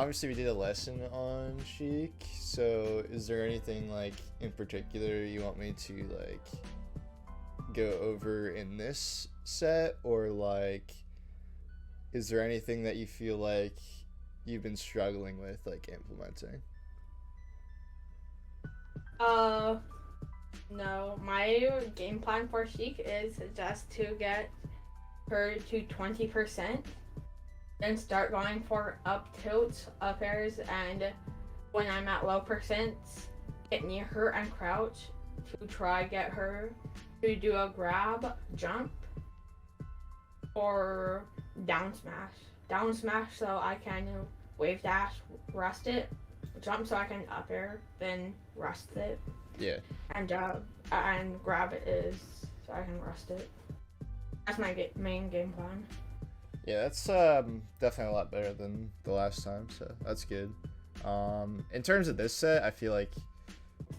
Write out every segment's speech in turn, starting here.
obviously we did a lesson on Sheik, so is there anything like in particular you want me to like go over in this set, or like is there anything that you feel like you've been struggling with like implementing? No, my game plan for Sheik is just to get her to 20%, then start going for up tilts, up airs, and when I'm at low percents, get near her and crouch to try get her to do a grab, jump, or down smash. Down smash so I can wave dash, rust it, jump so I can up air, then rust it. Yeah. And grab it is so I can rust it. That's my main game plan. Yeah, that's definitely a lot better than the last time, so that's good. In terms of this set, I feel like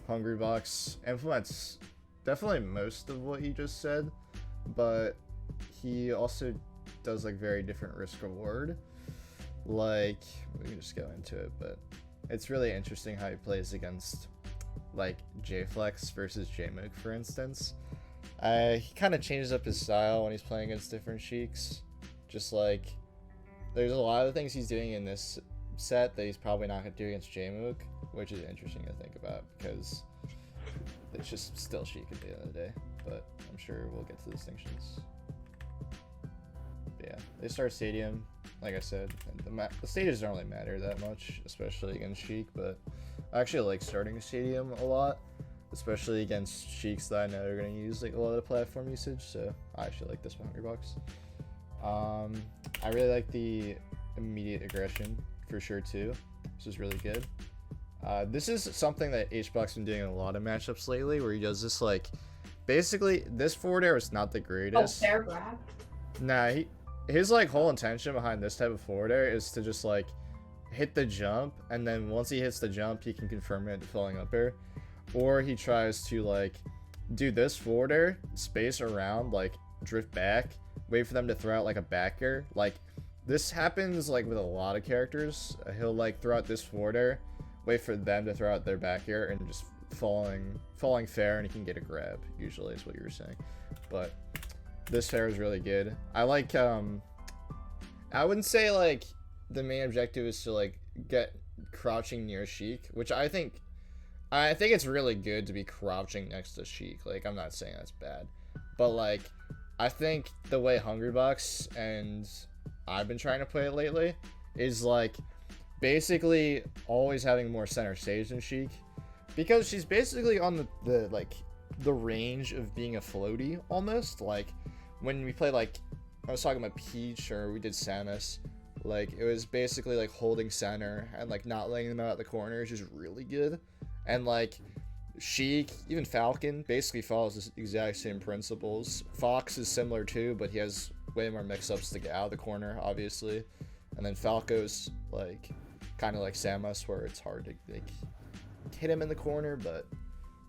Hungrybox implements definitely most of what you just said, but he also does like very different risk reward. Like, we can just go into it, but it's really interesting how he plays against like J-Flex versus J-Mook, for instance. He kind of changes up his style when he's playing against different Sheiks. Just like, there's a lot of things he's doing in this set that he's probably not going to do against J-Mook, which is interesting to think about because it's just still Sheik at the end of the day. But I'm sure we'll get to the distinctions. But yeah, they start Stadium, like I said. The stages don't really matter that much, especially against Sheik, but I actually like starting Stadium a lot, especially against Sheiks that I know are going to use like a lot of the platform usage, so I actually like this $100. I really like the immediate aggression for sure too. This is really good. This is something that HBox been doing in a lot of matchups lately, where he does this like, basically this forward air is not the greatest. Oh, fair grab. Nah, his like whole intention behind this type of forward air is to just like hit the jump, and then once he hits the jump, he can confirm it falling up air, or he tries to like do this forward air, space around, like drift back, wait for them to throw out like a back air. Like this happens like with a lot of characters. He'll like throw out this forward air, wait for them to throw out their back air, and just falling fair, and he can get a grab. Usually is what you were saying, but this fair is really good. I like I wouldn't say like the main objective is to like get crouching near Sheik, which I think it's really good to be crouching next to Sheik. Like, I'm not saying that's bad, but like I think the way Hungrybox and I've been trying to play it lately is like basically always having more center stage than Sheik, because she's basically on the range of being a floaty almost. Like when we play, like I was talking about Peach or we did Samus, like it was basically like holding center and like not letting them out at the corners is really good. And like Sheik, even Falcon, basically follows the exact same principles. Fox is similar too, but he has way more mix-ups to get out of the corner, obviously. And then Falco's like kind of like Samus, where it's hard to like hit him in the corner, but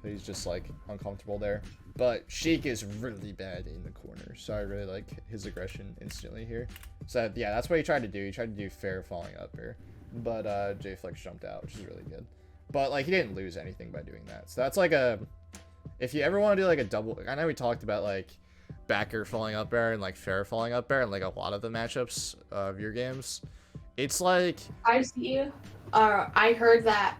he's just like uncomfortable there. But Sheik is really bad in the corner, so I really like his aggression instantly here. So yeah, that's what he tried to do. He tried to do fair falling up here, but J-Flex jumped out, which is really good. But like he didn't lose anything by doing that. So that's like if you ever want to do like a double, I know we talked about like backer falling up air and like fair falling up air and like a lot of the matchups of your games. It's like I see. I heard that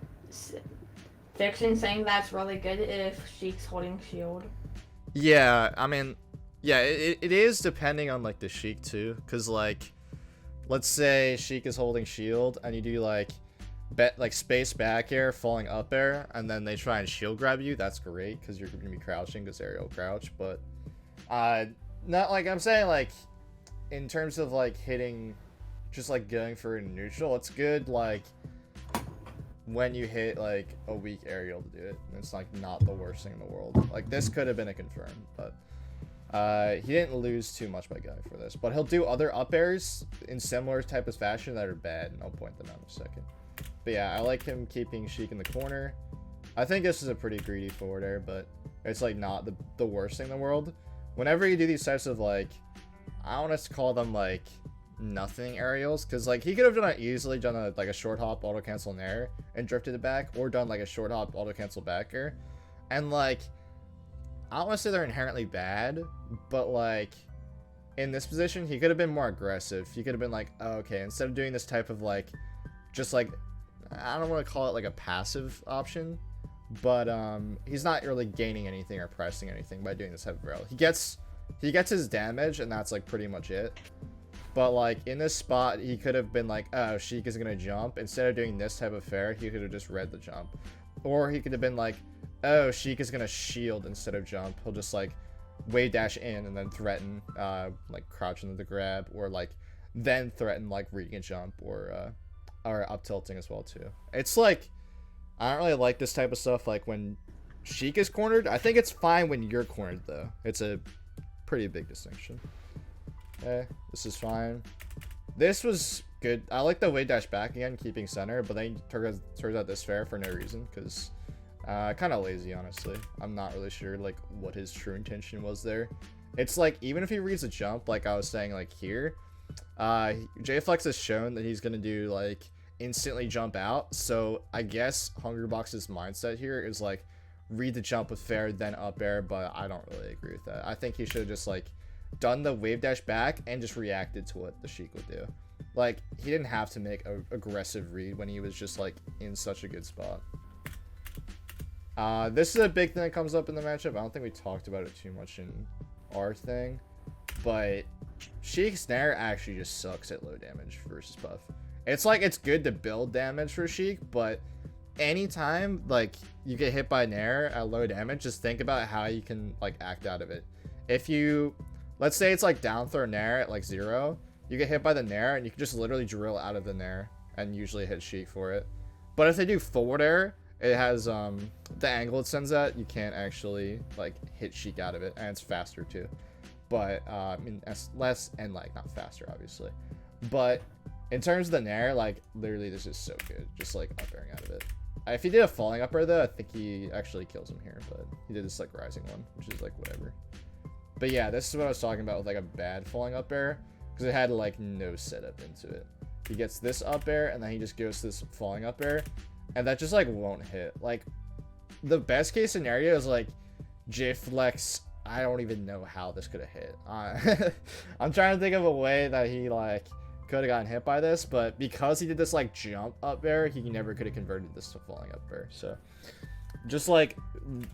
Fiction saying that's really good if Sheik's holding shield. Yeah, I mean, yeah, it is depending on like the Sheik too, because like let's say Sheik is holding shield and you do like space back air falling up air, and then they try and shield grab you. That's great because you're gonna be crouching because aerial crouch. But not like I'm saying like in terms of like hitting, just like going for a neutral, it's good like when you hit like a weak aerial to do it. It's like not the worst thing in the world. Like this could have been a confirm, but he didn't lose too much by going for this. But he'll do other up airs in similar type of fashion that are bad, and I'll point them out in a second. But yeah, I like him keeping Sheik in the corner. I think this is a pretty greedy forward air, but it's like not the worst thing in the world. Whenever you do these types of like, I want us to call them like nothing aerials, because like he could have done it easily, done a short hop auto cancel Nair and drifted it back, or done like a short hop auto cancel backer, and like I don't want to say they're inherently bad, but like in this position he could have been more aggressive. He could have been like, oh, okay, instead of doing this type of like just like, I don't want to call it like a passive option, but he's not really gaining anything or pressing anything by doing this type of rail. He gets his damage, and that's like pretty much it. But like in this spot, he could have been like, oh, Sheik is gonna jump. Instead of doing this type of fair, he could have just read the jump. Or he could have been like, oh, Sheik is gonna shield instead of jump. He'll just like Wavedash in and then threaten like crouch into the grab, or like then threaten like reading a jump, or up tilting as well too. It's like, I don't really like this type of stuff like when Sheik is cornered. I think it's fine when you're cornered though. It's a pretty big distinction. Okay, this is fine. This was good. I like the Wavedash back again, keeping center, but then turns out this fair for no reason, because kind of lazy, honestly. I'm not really sure like what his true intention was there. It's like, even if he reads a jump, like I was saying, like here, J-Flex has shown that he's gonna do like instantly jump out. So I guess Hungrybox's mindset here is like read the jump with fair, then up air, but I don't really agree with that. I think he should have just like done the Wavedash back and just reacted to what the Sheik would do. Like, he didn't have to make a aggressive read when he was just like in such a good spot. This is a big thing that comes up in the matchup. I don't think we talked about it too much in our thing, but Sheik Nair actually just sucks at low damage versus Puff. It's like, it's good to build damage for Sheik, but anytime like you get hit by Nair at low damage, just think about how you can like act out of it. If you, let's say it's like down throw Nair at like 0, you get hit by the Nair and you can just literally drill out of the Nair and usually hit Sheik for it. But if they do forward air, it has the angle it sends at, you can't actually like hit Sheik out of it, and it's faster too. But I mean, it's less and like not faster obviously. But in terms of the Nair, like literally this is so good, just like up airing out of it. If he did a falling up air though, I think he actually kills him here, but he did this like rising one, which is like whatever. But yeah, this is what I was talking about with like a bad falling up air, because it had like no setup into it. He gets this up air and then he just goes to this falling up air, and that just like won't hit. Like the best case scenario is like J-Flex, I don't even know how this could have hit. I'm trying to think of a way that he like could have gotten hit by this, but because he did this like jump up air, he never could have converted this to falling up air. So just like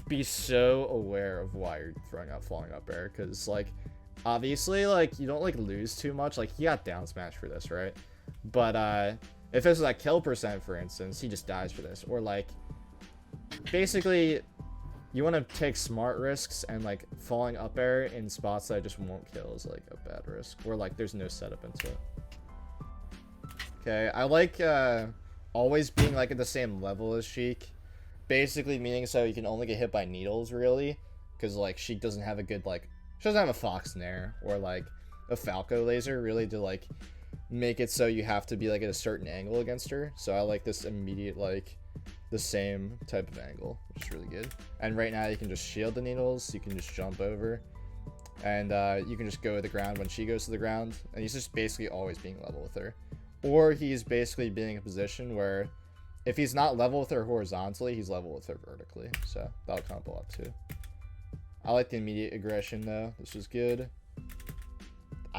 be so aware of why you're throwing out falling up air, because like obviously like you don't like lose too much. Like he got down smash for this, right? But if this was like kill percent, for instance, he just dies for this. Or like basically you want to take smart risks, and like falling up air in spots that just won't kill is like a bad risk, or like there's no setup into it. Okay, I like always being like at the same level as Sheik, basically meaning so you can only get hit by needles really, because like Sheik doesn't have a good like, she doesn't have a Fox Nair or like a Falco laser really to like make it so you have to be like at a certain angle against her. So I like this immediate like the same type of angle, which is really good. And right now you can just shield the needles, you can just jump over, and you can just go to the ground when she goes to the ground, and he's just basically always being level with her. Or he's basically being in a position where if he's not level with her horizontally, he's level with her vertically. So that'll come up a lot too. I like the immediate aggression though. This is good.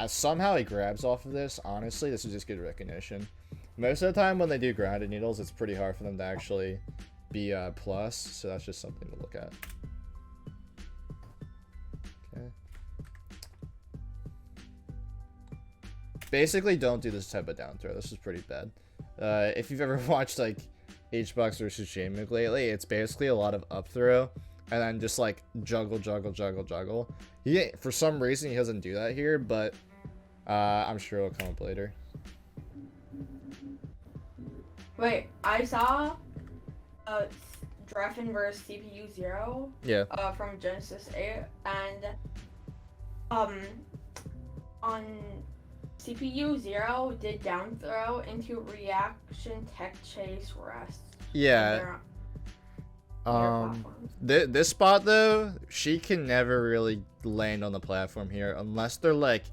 Somehow he grabs off of this. Honestly, this is just good recognition. Most of the time when they do grounded needles, it's pretty hard for them to actually be plus. So that's just something to look at. Okay. Basically, don't do this type of down throw. This is pretty bad. If you've ever watched like HBox versus Jamie lately, it's basically a lot of up throw and then just like juggle. He, for some reason, he doesn't do that here, but I'm sure it'll come up later. Wait, I saw Dreffin versus CPU 0. Yeah. From Genesis 8, and on CPU 0 did down throw into reaction tech chase rest. Yeah. This spot though, she can never really land on the platform here unless they're like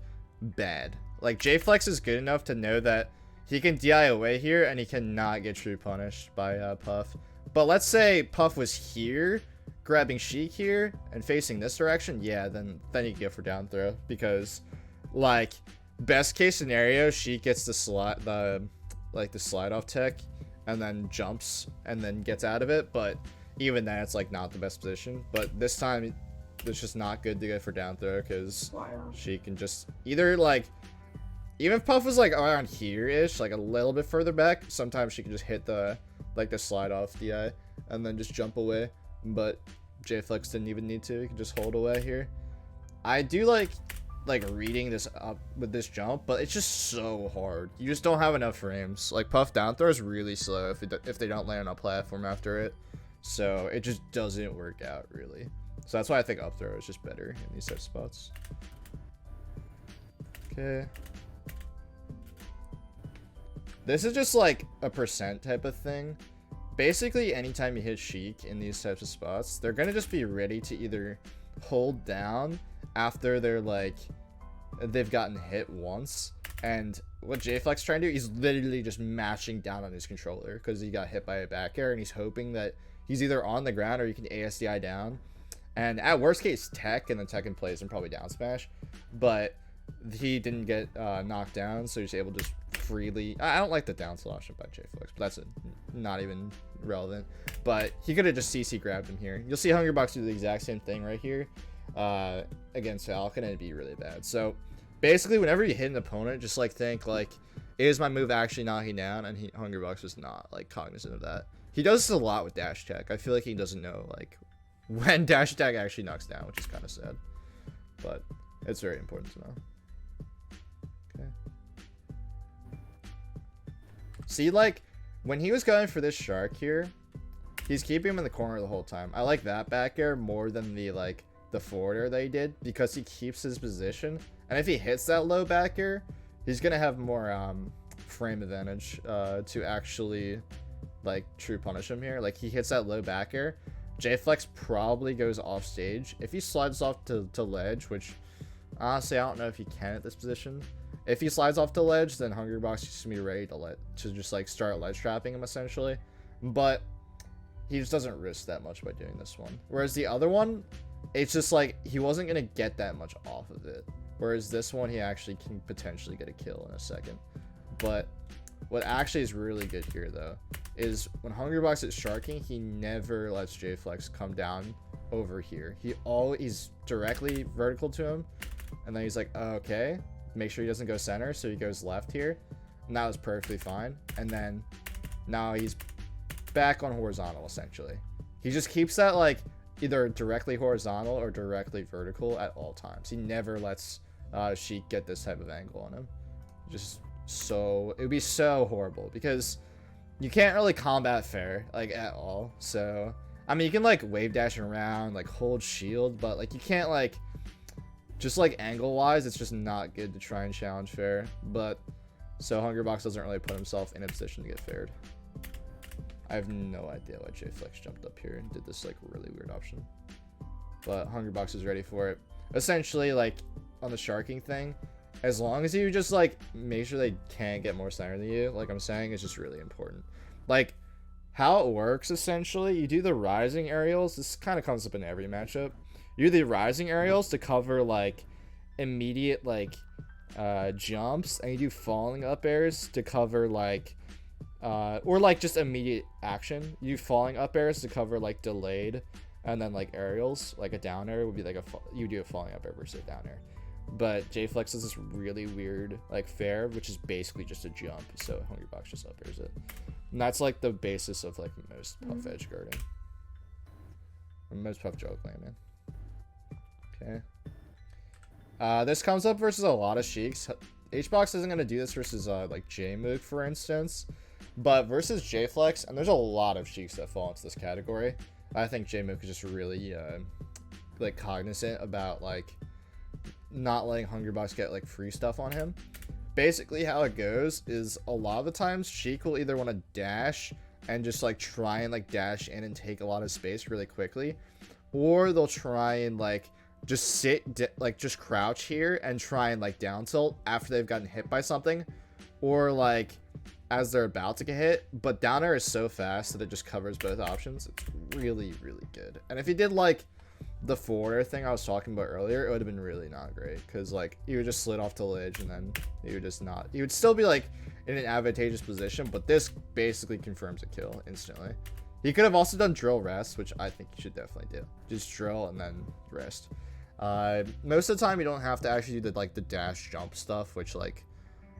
bad. Like, J-Flex is good enough to know that he can DI away here, and he cannot get true punished by Puff. But let's say Puff was here, grabbing Sheik here, and facing this direction, yeah, then you can go for down throw. Because, like, best case scenario, Sheik gets the slide off tech, and then jumps, and then gets out of it. But even then, it's, like, not the best position. But this time, it's just not good to go for down throw, because she can just either, like, even if Puff was, like, around here-ish, like, a little bit further back, sometimes she can just hit the, like, the slide off DI, and then just jump away. But J-Flex didn't even need to. He can just hold away here. I do like reading this up with this jump, but it's just so hard. You just don't have enough frames. Like, Puff down throw is really slow if they don't land on a platform after it. So it just doesn't work out, really. So that's why I think up throw is just better in these type spots. Okay. This is just like a percent type of thing. Basically, anytime you hit Sheik in these types of spots, they're gonna just be ready to either hold down after they've gotten hit once. And what J-Flex trying to do, he's literally just mashing down on his controller because he got hit by a back air, and he's hoping that he's either on the ground or you can ASDI down. And at worst case, tech, and then tech in place and probably down smash. But he didn't get knocked down, so he's able to just freely... I don't like the down slash by J-Flex, but that's not even relevant. But he could have just CC grabbed him here. You'll see Hungrybox do the exact same thing right here against Falcon, and it'd be really bad. So basically, whenever you hit an opponent, just like think like, is my move actually knocking down? And Hungrybox was not like cognizant of that. He does this a lot with dash tech. I feel like he doesn't know like when dash attack actually knocks down, which is kind of sad, but it's very important to know. Okay. See, like, when he was going for this shark here, he's keeping him in the corner the whole time. I like that back air more than the forward air that he did, because he keeps his position, and if he hits that low back air, he's gonna have more frame advantage to actually like true punish him here. Like, he hits that low back air, J-Flex probably goes off stage. If he slides off to ledge, which honestly I don't know if he can at this position. If he slides off to ledge, then Hungrybox is just gonna be ready to just like start ledge trapping him essentially. But he just doesn't risk that much by doing this one. Whereas the other one, it's just like he wasn't gonna get that much off of it. Whereas this one, he actually can potentially get a kill in a second. But what actually is really good here though is when Hungrybox is sharking, he never lets J-Flex come down over here. He's directly vertical to him, and then he's like, oh, okay, make sure he doesn't go center, so he goes left here, and that was perfectly fine. And then now he's back on horizontal essentially. He just keeps that like either directly horizontal or directly vertical at all times. He never lets Sheik get this type of angle on him. It would be so horrible because you can't really combat fair like at all. So I mean, you can like wave dash around, like hold shield, but like you can't like just like angle wise, it's just not good to try and challenge fair. But so Hungrybox doesn't really put himself in a position to get faired. I have no idea why J-Flex jumped up here and did this like really weird option, but Hungrybox is ready for it. Essentially, like on the sharking thing, as long as you just like make sure they can't get more center than you, like I'm saying, is just really important. Like how it works essentially, you do the rising aerials. This kind of comes up in every matchup. You do the rising aerials to cover like immediate like jumps, and you do falling up airs to cover like or like just immediate action. You do falling up airs to cover like delayed, and then like aerials, like a down air would be like you do a falling up air versus a down air. But J-Flex is this really weird like fair, which is basically just a jump, so Hungrybox just up airs it. And that's like the basis of like most Puff edge guarding. Or most Puff juggle man. Okay. This comes up versus a lot of Sheiks. Hbox isn't gonna do this versus like J-Mook, for instance. But versus J-Flex, and there's a lot of Sheiks that fall into this category. I think J-Mook is just really like cognizant about like not letting Hungrybox get like free stuff on him. Basically how it goes is a lot of the times Sheik will either want to dash and just like try and like dash in and take a lot of space really quickly, or they'll try and like just sit, like, just crouch here and try and, like, down tilt after they've gotten hit by something. Or, like, as they're about to get hit. But down air is so fast that it just covers both options. It's really, really good. And if he did, like, the forward air thing I was talking about earlier, it would have been really not great. Because, like, you would just slid off the ledge and then you would just not. You would still be, like, in an advantageous position. But this basically confirms a kill instantly. He could have also done drill rest, which I think you should definitely do. Just drill and then rest. Most of the time, you don't have to actually do the dash jump stuff, which, like,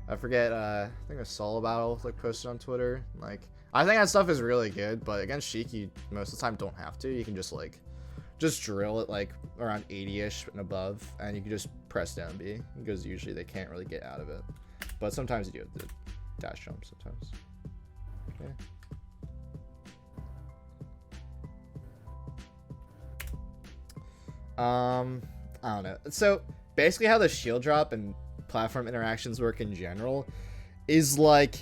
I forget, I think a solo battle, like, posted on Twitter. Like, I think that stuff is really good, but against Sheik, you most of the time don't have to. You can just, like, just drill it, like, around 80-ish and above, and you can just press down B, because usually they can't really get out of it. But sometimes you do have to dash jump sometimes. Okay. I don't know. So basically how the shield drop and platform interactions work in general is, like,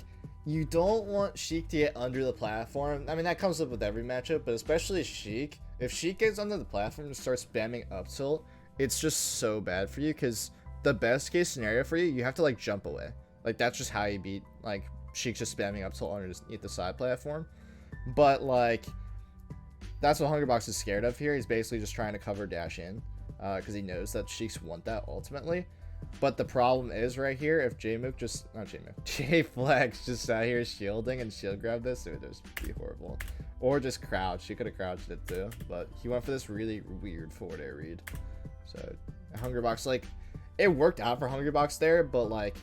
you don't want Sheik to get under the platform. I mean, that comes up with every matchup, but especially Sheik. If Sheik gets under the platform and starts spamming up tilt, it's just so bad for you, because the best case scenario for you have to, like, jump away. Like, that's just how you beat, like, Sheik just spamming up tilt underneath the side platform. But, like, that's what Hungrybox is scared of here. He's basically just trying to cover dash in, because he knows that Sheiks want that ultimately. But the problem is right here, if J-Flex just sat here shielding and shield grabbed this, it would just be horrible. Or just crouch. He could have crouched it too, but he went for this really weird forward air read. So Hungrybox, like, it worked out for Hungrybox there, but, like,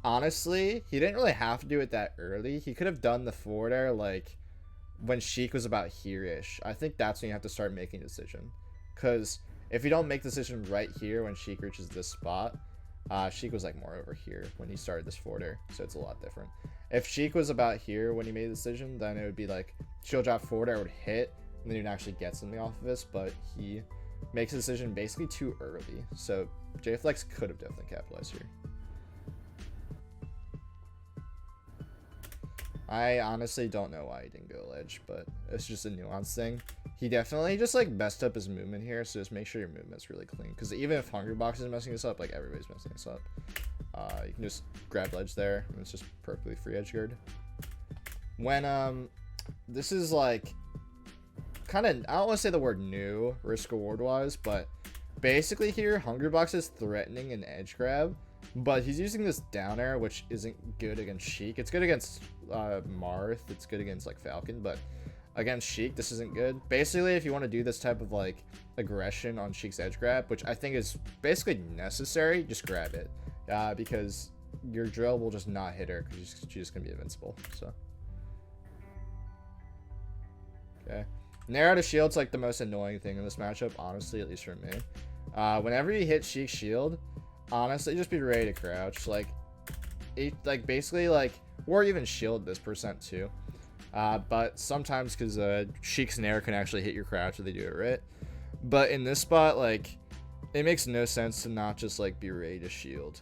honestly, he didn't really have to do it that early. He could have done the forward air, like, when Sheik was about here-ish. I think that's when you have to start making a decision. Because if you don't make the decision right here when Sheik reaches this spot, Sheik was, like, more over here when he started this forward air, so it's a lot different. If Sheik was about here when he made the decision, then it would be, like, shield drop forward air would hit, and then you'd actually get something off of this, but he makes a decision basically too early. So J-Flex could have definitely capitalized here. I honestly don't know why he didn't go ledge, but it's just a nuance thing. He definitely just, like, messed up his movement here, so just make sure your movement's really clean. Because even if Hungrybox is messing this up, like, everybody's messing this up. You can just grab ledge there, and it's just perfectly free Edgeguard. When, this is, like, kind of, I don't want to say the word new, risk-reward-wise, but basically here, Hungrybox is threatening an edge grab, but he's using this down air, which isn't good against Sheik. It's good against Marth, it's good against, like, Falcon, but against Sheik, this isn't good. Basically, if you want to do this type of, like, aggression on Sheik's edge grab, which I think is basically necessary, just grab it. Because your drill will just not hit her, because she's just going to be invincible, so. Okay. Nair out of shield's, like, the most annoying thing in this matchup, honestly, at least for me. Whenever you hit Sheik's shield, honestly, just be ready to crouch. Like, basically, like, or even shield this percent too. But sometimes, because Sheik's Nair can actually hit your crouch if they do it right. But in this spot, like, it makes no sense to not just, like, be ready to shield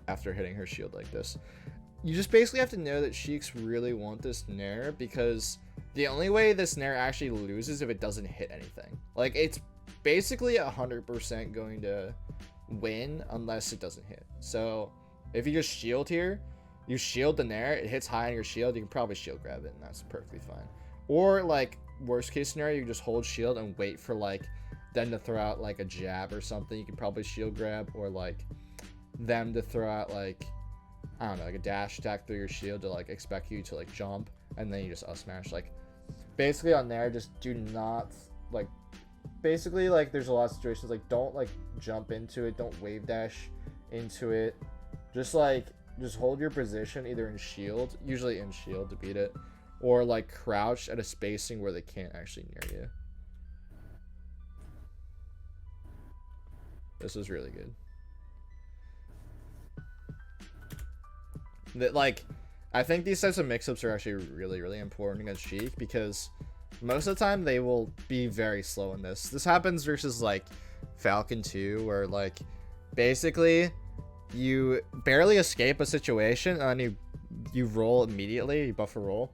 after hitting her shield like this. You just basically have to know that Sheiks really want this Nair, because the only way this Nair actually loses if it doesn't hit anything. Like, it's basically 100% going to win unless it doesn't hit. So if you just shield here, you shield the Nair, it hits high on your shield, you can probably shield grab it, and that's perfectly fine. Or, like, worst case scenario, you just hold shield and wait for, like, them to throw out, like, a jab or something. You can probably shield grab, or, like, them to throw out, like, I don't know, like a dash attack through your shield to, like, expect you to, like, jump, and then you just up smash. Like, basically on there, just do not, like, basically, like, there's a lot of situations, like, don't, like, jump into it, don't wave dash into it, just, like, just hold your position either in shield, usually in shield to beat it, or, like, crouch at a spacing where they can't actually near you. This is really good. That, like, I think these types of mix-ups are actually really, really important against Sheik, because most of the time they will be very slow in this. This happens versus, like, Falcon 2, where, like, basically you barely escape a situation and then you roll immediately, you buffer roll,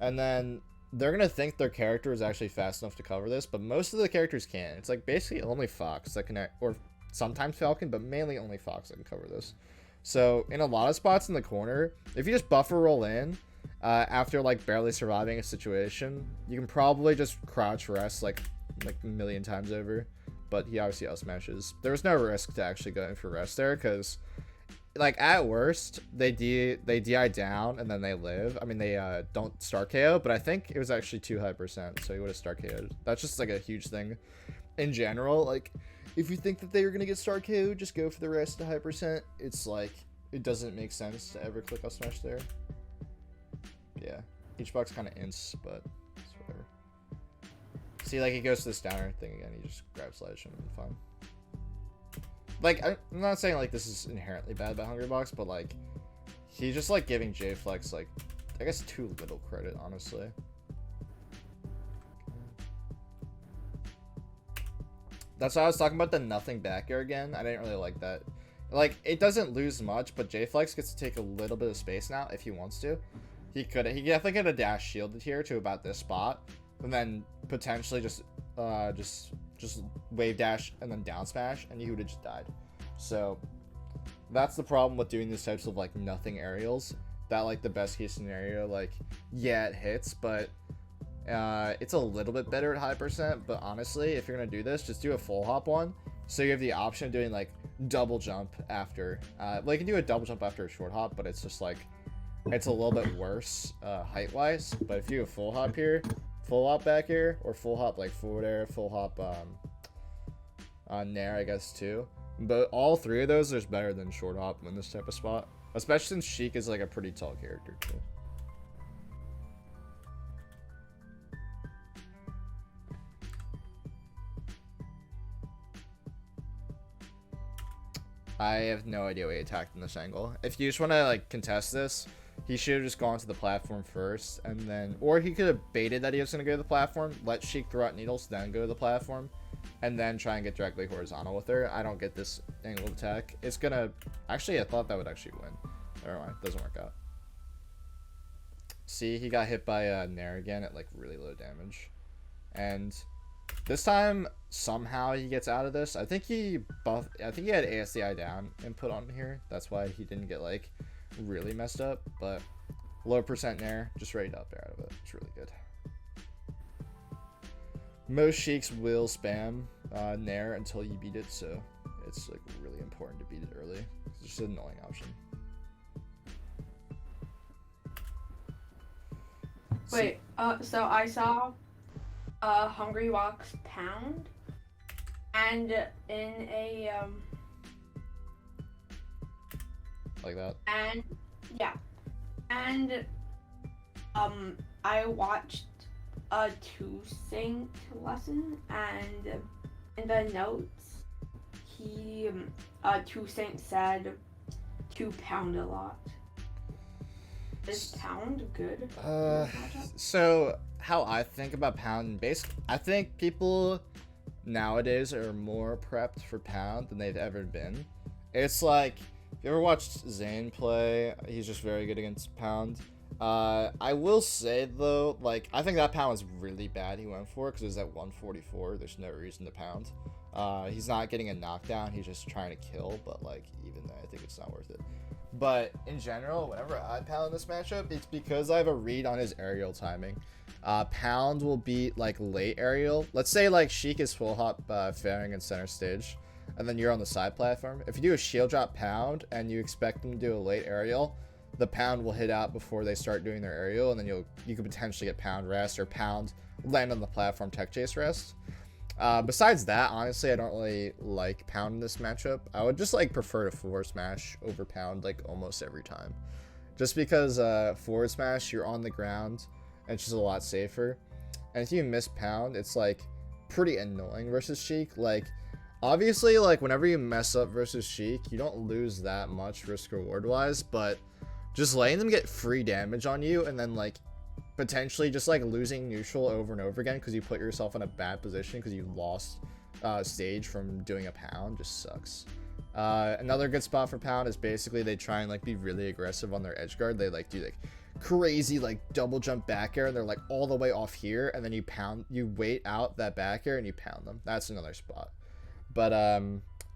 and then they're gonna think their character is actually fast enough to cover this, but most of the characters can. It's like basically only Fox that can, or sometimes Falcon, but mainly only Fox that can cover this. So in a lot of spots in the corner, if you just buffer roll in after like barely surviving a situation, you can probably just crouch rest like a million times over. But he obviously out smashes. There was no risk to actually going for rest there because, like, at worst they DI down and then they live. I mean, they don't start KO, but I think it was actually too high %, so he would have start KO'd. That's just like a huge thing in general. Like, if you think that they were gonna get start KO, just go for the rest to high %. It's like it doesn't make sense to ever click out smash there. Yeah, each box kind of ints, but it's whatever. See, like, he goes to this downer thing again. He just grabs sledge and fine. Like, I'm not saying like this is inherently bad about Hungrybox, but like he's just like giving J-Flex like I guess too little credit, honestly. That's why I was talking about the nothing back air again. I didn't really like that. Like, it doesn't lose much, but J-Flex gets to take a little bit of space now if he wants to. He definitely could have dash shielded here to about this spot, and then potentially just wave dash and then down smash, and he would have just died. So that's the problem with doing these types of like nothing aerials. That like the best case scenario, like yeah it hits, but it's a little bit better at high %. But honestly, if you're gonna do this, just do a full hop one, so you have the option of doing like double jump after. Well, you can do a double jump after a short hop, but it's just like it's a little bit worse height wise. But if you have full hop here, full hop back here, or full hop like forward air, full hop on Nair, I guess too. But all three of those is better than short hop in this type of spot, especially since Sheik is like a pretty tall character too. I have no idea what he attacked in this angle. If you just want to like contest this, he should have just gone to the platform first, and then, or he could have baited that he was going to go to the platform, let Sheik throw out needles, then go to the platform, and then try and get directly horizontal with her. I don't get this angle attack. It's gonna, actually, I thought that would actually win. Never mind, doesn't work out. See, he got hit by Nair again at like really low damage, and this time somehow he gets out of this. I think he had ASDI down input on here. That's why he didn't get like really messed up, but low % Nair, just ready to up air out of it. It's really good. Most Sheiks will spam Nair until you beat it, so it's like really important to beat it early. It's just an annoying option. Wait, so I saw Hungrybox pound, and in a like that. And yeah, and I watched a 2-sync lesson, and in the notes he 2-sync said to pound a lot. Is pound good? So how I think about pound, I think people nowadays are more prepped for pound than they've ever been. It's like, if you ever watched Zane play, he's just very good against pound. I will say though, like, I think that pound was really bad he went for, because it was at 144. There's no reason to pound. He's not getting a knockdown, he's just trying to kill, but like, even then I think it's not worth it. But in general, whenever I pound this matchup, it's because I have a read on his aerial timing. Pound will beat like late aerial. Let's say like Sheik is full hop fairing in center stage, and then you're on the side platform. If you do a shield drop pound and you expect them to do a late aerial, the pound will hit out before they start doing their aerial, and then you could potentially get pound rest, or pound land on the platform tech chase rest. Besides that, honestly, I don't really like pound in this matchup. I would just like prefer to forward smash over pound like almost every time, just because forward smash, you're on the ground and it's just a lot safer, and if you miss pound, it's like pretty annoying versus Sheik. Like, obviously, like whenever you mess up versus Sheik, you don't lose that much risk reward wise, but just letting them get free damage on you and then like potentially just like losing neutral over and over again because you put yourself in a bad position because you lost stage from doing a pound just sucks. Another good spot for pound is basically they try and like be really aggressive on their edge guard. They like do like crazy like double jump back air and they're like all the way off here, and then you wait out that back air and you pound them. That's another spot. But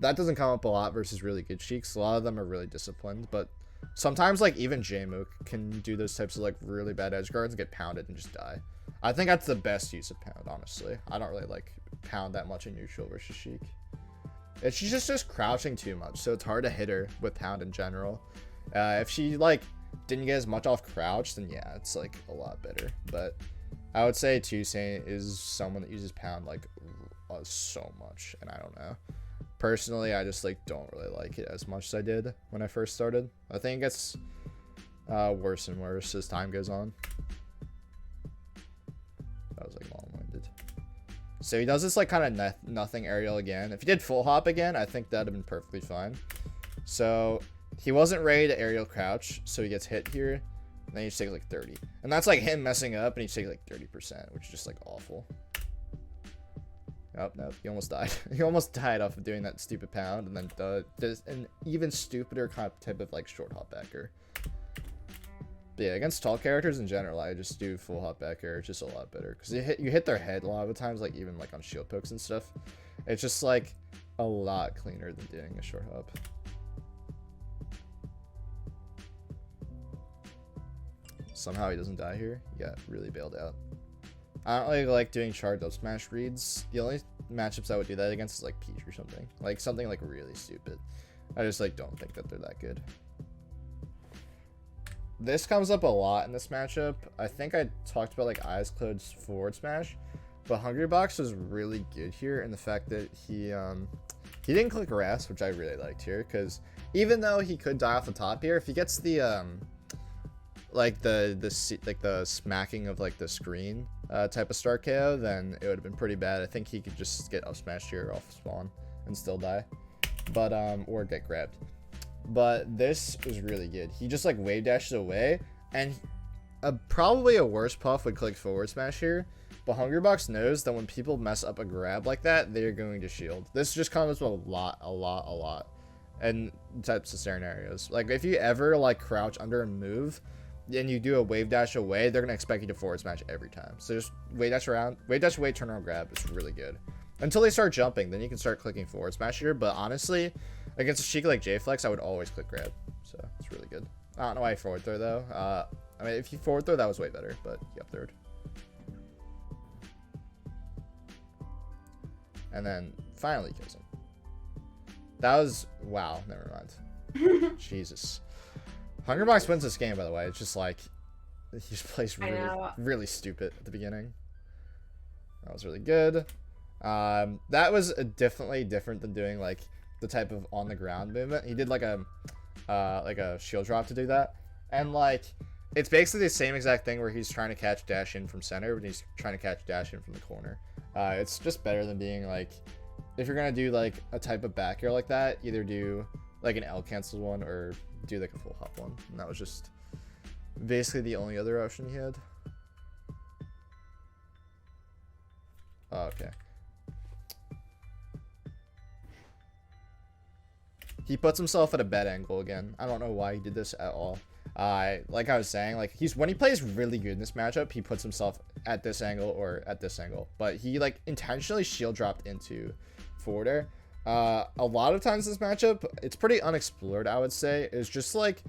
that doesn't come up a lot versus really good Sheiks. A lot of them are really disciplined, but sometimes like even Jmook can do those types of like really bad edge guards and get pounded and just die. I think that's the best use of pound, honestly. I don't really like pound that much in neutral versus Sheik. She's just crouching too much, so it's hard to hit her with pound in general. If she like didn't get as much off crouch, then yeah, it's like a lot better. But I would say Toussaint is someone that uses pound like so much, and I don't know. Personally, I just like don't really like it as much as I did when I first started. I think it gets worse and worse as time goes on. That was like long-winded. So he does this like kind of nothing aerial again. If he did full hop again, I think that'd have been perfectly fine. So he wasn't ready to aerial crouch, so he gets hit here, and then he just takes like 30. And that's like him messing up, and he takes like 30%, which is just like awful. Oh, no, he almost died. He almost died off of doing that stupid pound, and then does an even stupider kind of type of like short hop backer. But yeah, against tall characters in general, I just do full hop back air. It's just a lot better because you hit their head a lot of the times, like even like on shield pokes and stuff. It's just like a lot cleaner than doing a short hop. Somehow he doesn't die here. Yeah, really bailed out. I don't really like doing charged up smash reads. The only matchups I would do that against is like Peach or something. Like something like really stupid. I just like don't think that they're that good. This comes up a lot in this matchup. I think I talked about like eyes closed forward smash, but Hungrybox was really good here in the fact that he didn't click rest, which I really liked here, because even though he could die off the top here, if he gets the like the smacking of like the screen type of start KO, then it would have been pretty bad. I think he could just get up smashed here off spawn and still die, but or get grabbed. But this was really good. He just like wave dashes away, and probably a worse puff would click forward smash here. But Hungrybox knows that when people mess up a grab like that, they're going to shield. This just comes with a lot, and types of scenarios. Like if you ever like crouch under a move, and you do a wave dash away, they're gonna expect you to forward smash every time. So just wave dash around, wave dash away, turn around grab. It's really good. Until they start jumping, then you can start clicking forward smash here. But honestly, against a Sheik like J-Flex, I would always click grab. So it's really good. I don't know why he forward throw though. I mean, if you forward throw, that was way better, but he up third. And then finally kills him. That was, wow, never mind. Jesus. Hungrybox wins this game, by the way. It's just like, he just plays really stupid at the beginning. That was really good. That was definitely different than doing like the type of on the ground movement. He did like a shield drop to do that, and like it's basically the same exact thing where he's trying to catch dash in from center, but he's trying to catch dash in from the corner. It's just better than being like, if you're gonna do like a type of back air like that, either do like an L cancel one or do like a full hop one, and that was just basically the only other option he had. Oh, okay. He puts himself at a bad angle again. I don't know why he did this at all. Like I was saying, like when he plays really good in this matchup, he puts himself at this angle or at this angle. But he like intentionally shield dropped into forward air. A lot of times this matchup, it's pretty unexplored, I would say. It's just like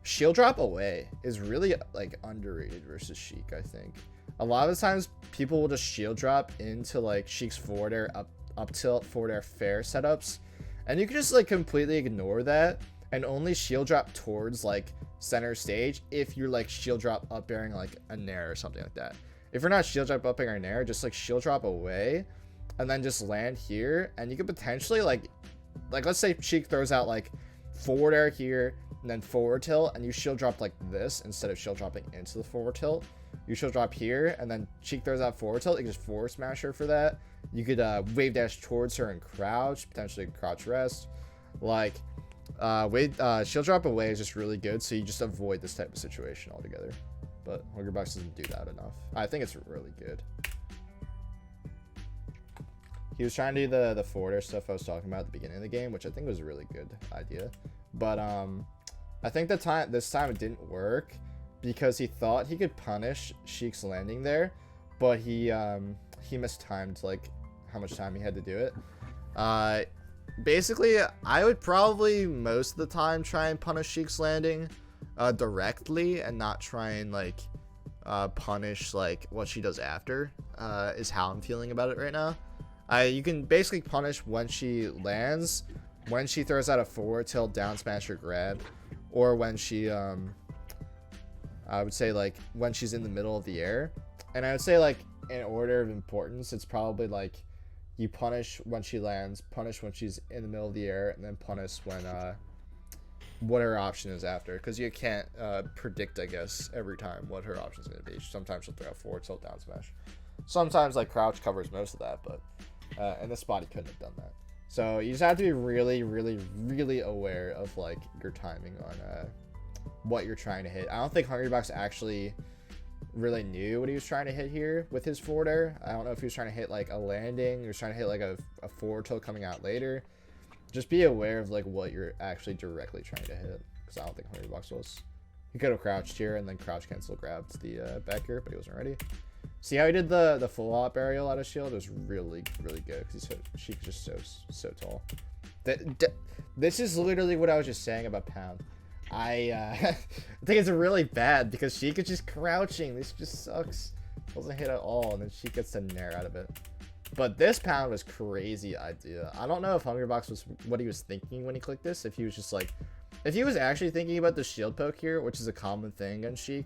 shield drop away is really like underrated versus Sheik, I think. A lot of the times people will just shield drop into like Sheik's forward air up tilt forward air fair setups. And you can just like completely ignore that and only shield drop towards like center stage if you're like shield drop up airing like a Nair or something like that. If you're not shield drop up airing a Nair, just like shield drop away and then just land here, and you could potentially like let's say Sheik throws out like forward air here and then forward tilt, and you shield drop like this instead of shield dropping into the forward tilt. You shield drop here, and then Sheik throws out forward tilt. You can just forward smash her for that. You could wave dash towards her and crouch, potentially crouch rest. Like, shield drop away is just really good, so you just avoid this type of situation altogether. But Hungrybox doesn't do that enough. I think it's really good. He was trying to do the forward air stuff I was talking about at the beginning of the game, which I think was a really good idea. But I think this time it didn't work because he thought he could punish Sheik's landing there, but he mistimed like how much time he had to do it. Basically, I would probably most of the time try and punish Sheik's landing directly and not try and like punish like what she does after, is how I'm feeling about it right now. You can basically punish when she lands, when she throws out a forward tilt, down smash, or grab, or when she I would say like when she's in the middle of the air. And I would say like in order of importance, it's probably like you punish when she lands, punish when she's in the middle of the air, and then punish when what her option is after, because you can't predict, I guess, every time what her option is going to be. Sometimes she'll throw out forward tilt, down smash. Sometimes like crouch covers most of that, but in this spot he couldn't have done that. So you just have to be really, really, really aware of like your timing on what you're trying to hit. I don't think Hungrybox actually really knew what he was trying to hit here with his forward air. I don't know if he was trying to hit like a landing, he was trying to hit like a forward tilt coming out later. Just be aware of like what you're actually directly trying to hit, because I don't think Hungrybox was. He could have crouched here and then crouch cancel grabbed the back air, but he wasn't ready. See how he did the full hop aerial out of shield? It was really, really good because she's just so tall. This is literally what I was just saying about Pound. I think it's really bad because she is just crouching. This just sucks. Doesn't hit at all, and then she gets the Nair out of it. But this Pound was crazy idea. I don't know if Hungrybox was what he was thinking when he clicked this. If he was just like, if he was actually thinking about the shield poke here, which is a common thing on Sheik,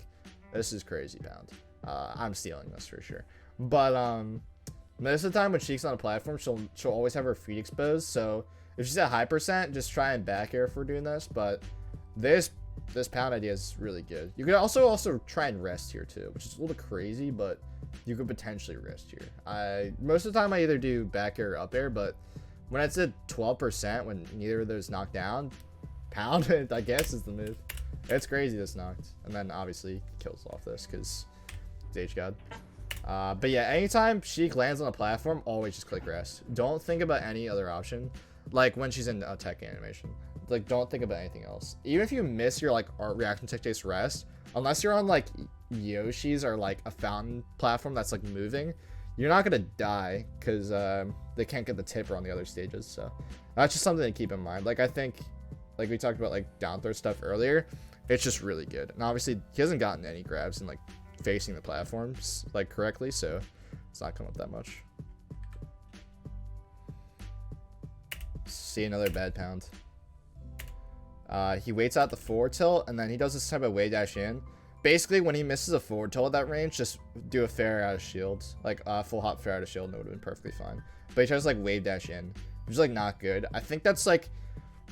this is crazy Pound. I'm stealing this for sure. But most of the time when Sheik's on a platform, she'll always have her feet exposed. So if she's at high percent, just try and back air for doing this. But this Pound idea is really good. You could also try and rest here too, which is a little crazy, but you could potentially rest here. Most of the time I either do back air or up air, but when it's at 12%, when neither of those knocked down, Pound I guess is the move. It's crazy this knocked, and then obviously kills off this because it's Edgeguard. But yeah, anytime Sheik lands on a platform, always just click rest. Don't think about any other option. Like when she's in a tech animation, like don't think about anything else. Even if you miss your like art reaction tech chase rest, unless you're on like Yoshi's or like a fountain platform that's like moving, you're not gonna die because they can't get the tipper on the other stages. So that's just something to keep in mind. Like I think, like we talked about like down throw stuff earlier, it's just really good. And obviously he hasn't gotten any grabs in like facing the platforms like correctly, so it's not coming up that much. See another bad Pound. He waits out the forward tilt and then he does this type of Wavedash in. Basically when he misses a forward tilt at that range, just do a fair out of shield, like full hop fair out of shield, and it would have been perfectly fine. But he tries like Wavedash in, which is like not good. I think that's like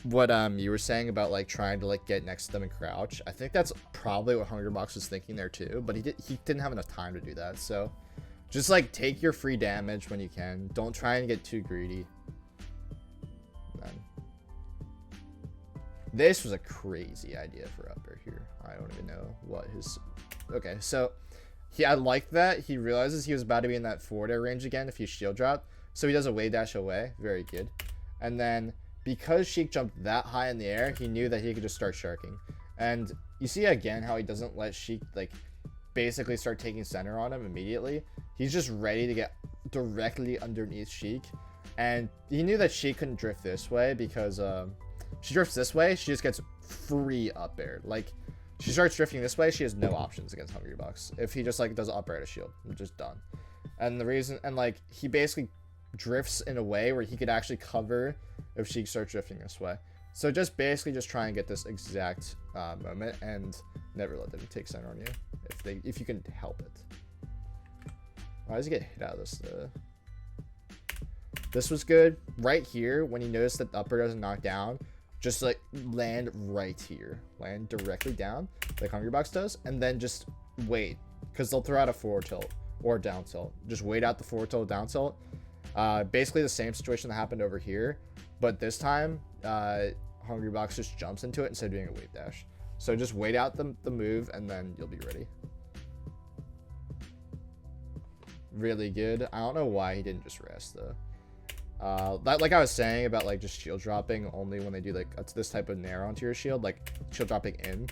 what you were saying about like trying to like get next to them and crouch. I think that's probably what Hungrybox was thinking there too, but he didn't have enough time to do that. So just like take your free damage when you can. Don't try and get too greedy. Then this was a crazy idea for up air here. I don't even know what his. Okay, so I like that he realizes he was about to be in that forward air range again if he shield dropped, so he does a wave dash away. Very good. And then because Sheik jumped that high in the air, he knew that he could just start sharking. And you see again how he doesn't let Sheik like basically start taking center on him immediately. He's just ready to get directly underneath Sheik. And he knew that Sheik couldn't drift this way because she drifts this way, she just gets free up air. Like she starts drifting this way, she has no options against Hungrybox. If he just like does up air at a shield, I'm just done. And the reason, and like he basically drifts in a way where he could actually cover if Sheik starts drifting this way. So just basically just try and get this exact moment and never let them take center on you if you can help it. Why does he get hit out of this? This was good right here when you notice that the upper doesn't knock down. Just like land right here, land directly down like Hungrybox does, and then just wait because they'll throw out a forward tilt or down tilt. Just wait out the forward tilt, down tilt. Basically the same situation that happened over here, but this time Hungrybox just jumps into it instead of doing a wave dash. So just wait out the move and then you'll be ready. Really good. I don't know why he didn't just rest though. Like I was saying about like just shield dropping only when they do like this type of Nair onto your shield, like shield dropping in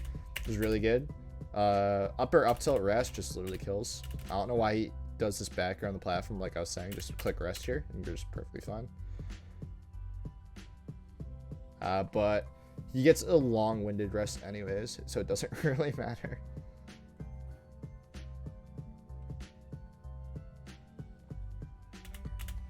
is really good. Upper up tilt rest just literally kills. I don't know why he does this back around the platform like I was saying. Just click rest here and you're just perfectly fine. But he gets a long-winded rest anyways, so it doesn't really matter.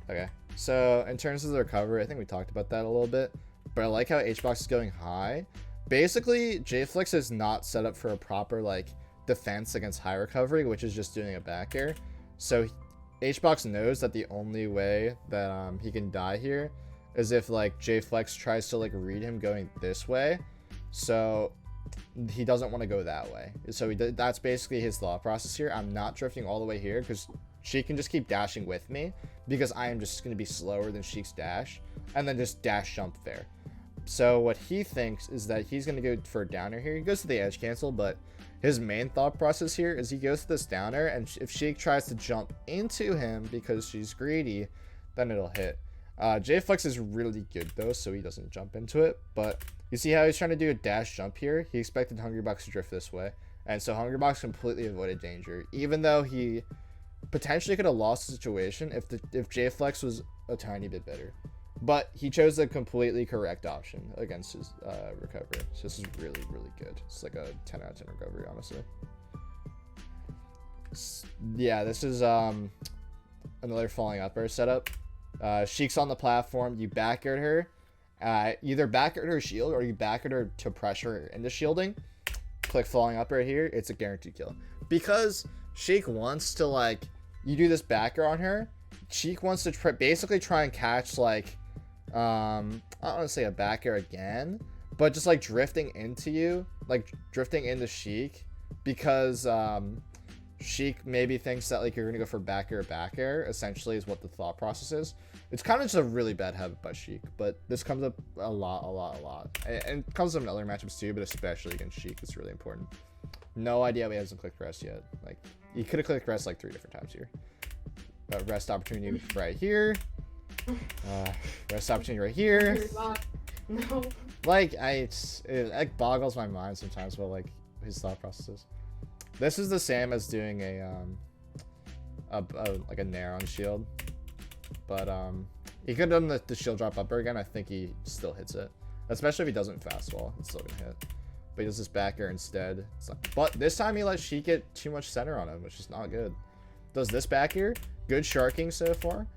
Okay, so in terms of the recovery, I think we talked about that a little bit, but I like how H-Box is going high. Basically, J-Flex is not set up for a proper, like, defense against high recovery, which is just doing a back air. So H-Box knows that the only way that he can die here is if, like, J-Flex tries to, like, read him going this way. So he doesn't want to go that way. So that's basically his thought process here. I'm not drifting all the way here because she can just keep dashing with me because I am just going to be slower than Sheik's dash and then just dash jump there. So what he thinks is that he's going to go for a downer here. He goes to the edge cancel, but his main thought process here is he goes to this downer, and if Sheik tries to jump into him because she's greedy, then it'll hit. J-Flex is really good though, so he doesn't jump into it. But you see how he's trying to do a dash jump here? He expected Hungrybox to drift this way, and so Hungrybox completely avoided danger, even though he potentially could have lost the situation if J-Flex was a tiny bit better. But he chose the completely correct option against his recovery. So this is really, really good. It's like a 10 out of 10 recovery, honestly. Yeah, this is another falling up air setup. Sheik's on the platform. You back air her. Either back air her shield or you back air her to pressure her into shielding. Click falling up air here. It's a guaranteed kill. Because Sheik wants to, like, you do this back air on her. Sheik wants to basically try and catch, like, I don't want to say a back air again, but just like drifting into you, like drifting into Sheik, because Sheik maybe thinks that like you're gonna go for back air essentially is what the thought process is. It's kind of just a really bad habit by Sheik, but this comes up a lot, and it comes up in other matchups too, but especially against Sheik, it's really important. No idea why he hasn't clicked rest yet. Like, he could have clicked rest like 3 different times here. Rest opportunity right here. Rest opportunity right here. No. Like, it boggles my mind sometimes what, like, his thought process is. This is the same as doing like a Nair on shield. But, he could have done the shield drop upper again. I think he still hits it. Especially if he doesn't fast wall. It's still gonna hit. But he does this back air instead. But this time he lets Sheik get too much center on him, which is not good. Does this back air. Good sharking so far.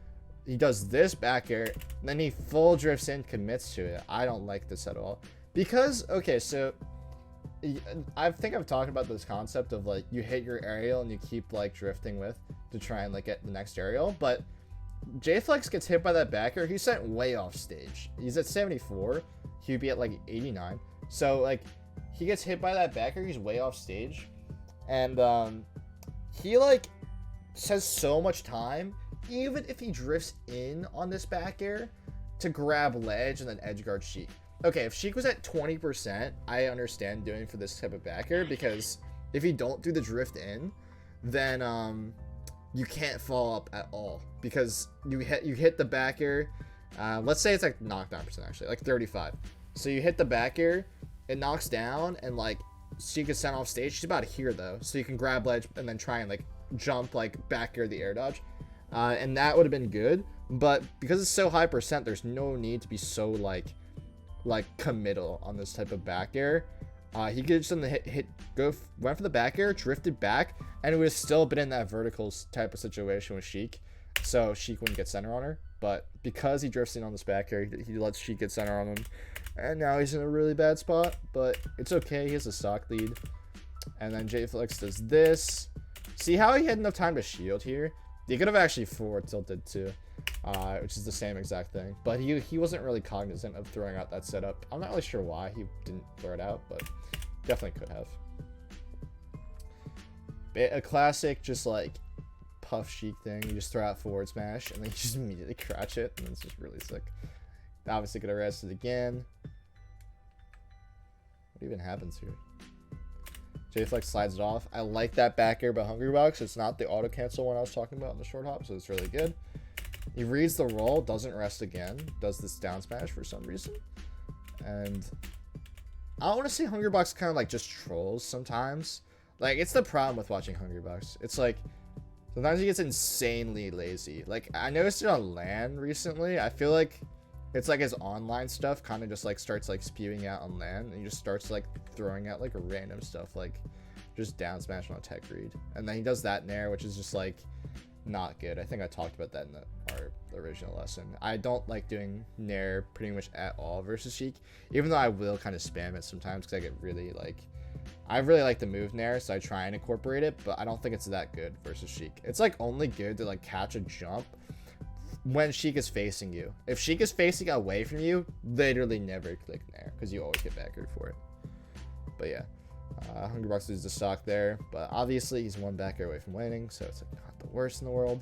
He does this back air, then he full drifts in, commits to it. I don't like this at all. Because, okay, so I think I've talked about this concept of like you hit your aerial and you keep like drifting with to try and like get the next aerial. But J-Flex gets hit by that back air. He's sent way off stage. He's at 74. He'd be at like 89. So like he gets hit by that back air. He's way off stage. And he like has so much time, even if he drifts in on this back air, to grab ledge and then Edgeguard Sheik. Okay, if Sheik was at 20%, I understand doing for this type of back air, because if you don't do the drift in, then you can't fall up at all, because you hit the back air. Let's say it's like knockdown percent, actually, like 35. So you hit the back air, it knocks down, and like Sheik is sent off stage. She's about here though, so you can grab ledge and then try and like jump, like back air the air dodge, and that would have been good. But because it's so high percent, there's no need to be so like committal on this type of back air. He could just went for the back air, drifted back, and it would have still been in that vertical type of situation with Sheik, so Sheik wouldn't get center on her. But because he drifts in on this back air, he lets Sheik get center on him, and now he's in a really bad spot, but it's okay. He has a stock lead. And then J-Flex does this. See how he had enough time to shield here? He could have actually forward tilted too, which is the same exact thing. But he wasn't really cognizant of throwing out that setup. I'm not really sure why he didn't throw it out, but definitely could have. A classic just like puff Sheik thing. You just throw out forward smash and then you just immediately crouch it, and it's just really sick. Obviously could have rested again. What even happens here? J-Flex slides it off. I like that back air by Hungrybox. It's not the auto cancel one I was talking about in the short hop, so it's really good. He reads the roll, doesn't rest again, does this down smash for some reason. And I want to say Hungrybox kind of like just trolls sometimes. Like, it's the problem with watching Hungrybox. It's like, sometimes he gets insanely lazy. Like, I noticed it on LAN recently. I feel like it's like his online stuff kind of just like starts like spewing out on LAN, and he just starts like throwing out like random stuff, like just down smash on a tech read. And then he does that Nair, which is just like not good. I think I talked about that in our original lesson. I don't like doing Nair pretty much at all versus Sheik, even though I will kind of spam it sometimes because I get really like, I really like the move Nair, so I try and incorporate it, but I don't think it's that good versus Sheik. It's like only good to like catch a jump when Sheik is facing you. If Sheik is facing away from you, literally never click Nair because you always get backered for it. But yeah, Hungrybox is the stock there, but obviously he's one backer away from winning, so it's like not the worst in the world.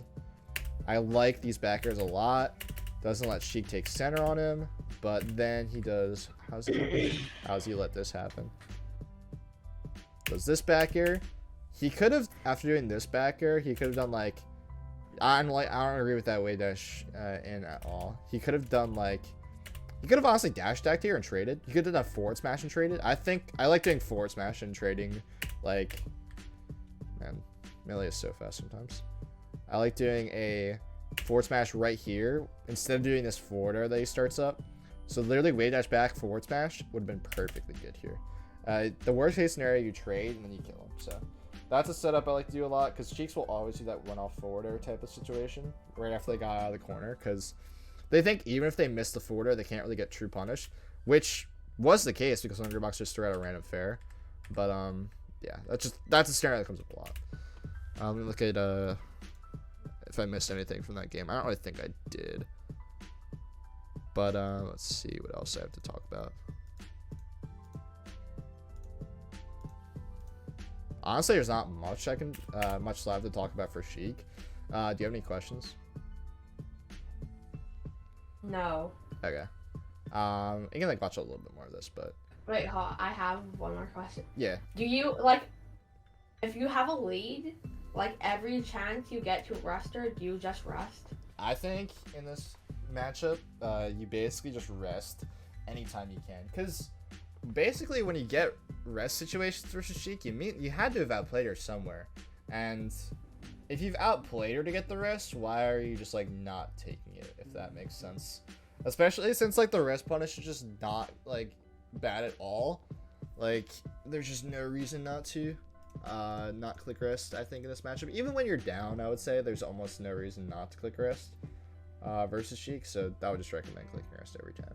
I like these backers a lot. Doesn't let Sheik take center on him, but then he does. How's he let this happen? Does this backer? He could have, after doing this backer, he could have done like, I don't agree with that Wavedash in at all. He could have done like, he could have honestly dash attacked here and traded. He could have done forward smash and traded. I think I like doing forward smash and trading. Like, man, melee is so fast sometimes. I like doing a forward smash right here instead of doing this forward air that he starts up. So literally Wavedash back forward smash would have been perfectly good here. The worst case scenario, you trade and then you kill him. So that's a setup I like to do a lot because Cheeks will always do that one-off forward air type of situation right after they got out of the corner because they think even if they miss the forward air, they can't really get true punish, which was the case because Hungrybox just threw out a random fair. But yeah, that's a scenario that comes up a lot. Let me look at if I missed anything from that game. I don't really think I did. But let's see what else I have to talk about. Honestly, there's not much much left to talk about for Sheik. Do you have any questions? No. Okay. You can like watch a little bit more of this, but Wait, I have one more question. yeah. Do you like, if you have a lead, like every chance you get to rust her, do you just rust? I think in this matchup, you basically just rest anytime you can, because basically when you get rest situations versus Sheik, you had to have outplayed her somewhere, and if you've outplayed her to get the rest, why are you just like not taking it, if that makes sense? Especially since like the rest punish is just not like bad at all. Like there's just no reason not to not click rest. I think in this matchup, even when you're down, I would say there's almost no reason not to click rest versus Sheik, so I would just recommend clicking rest every time.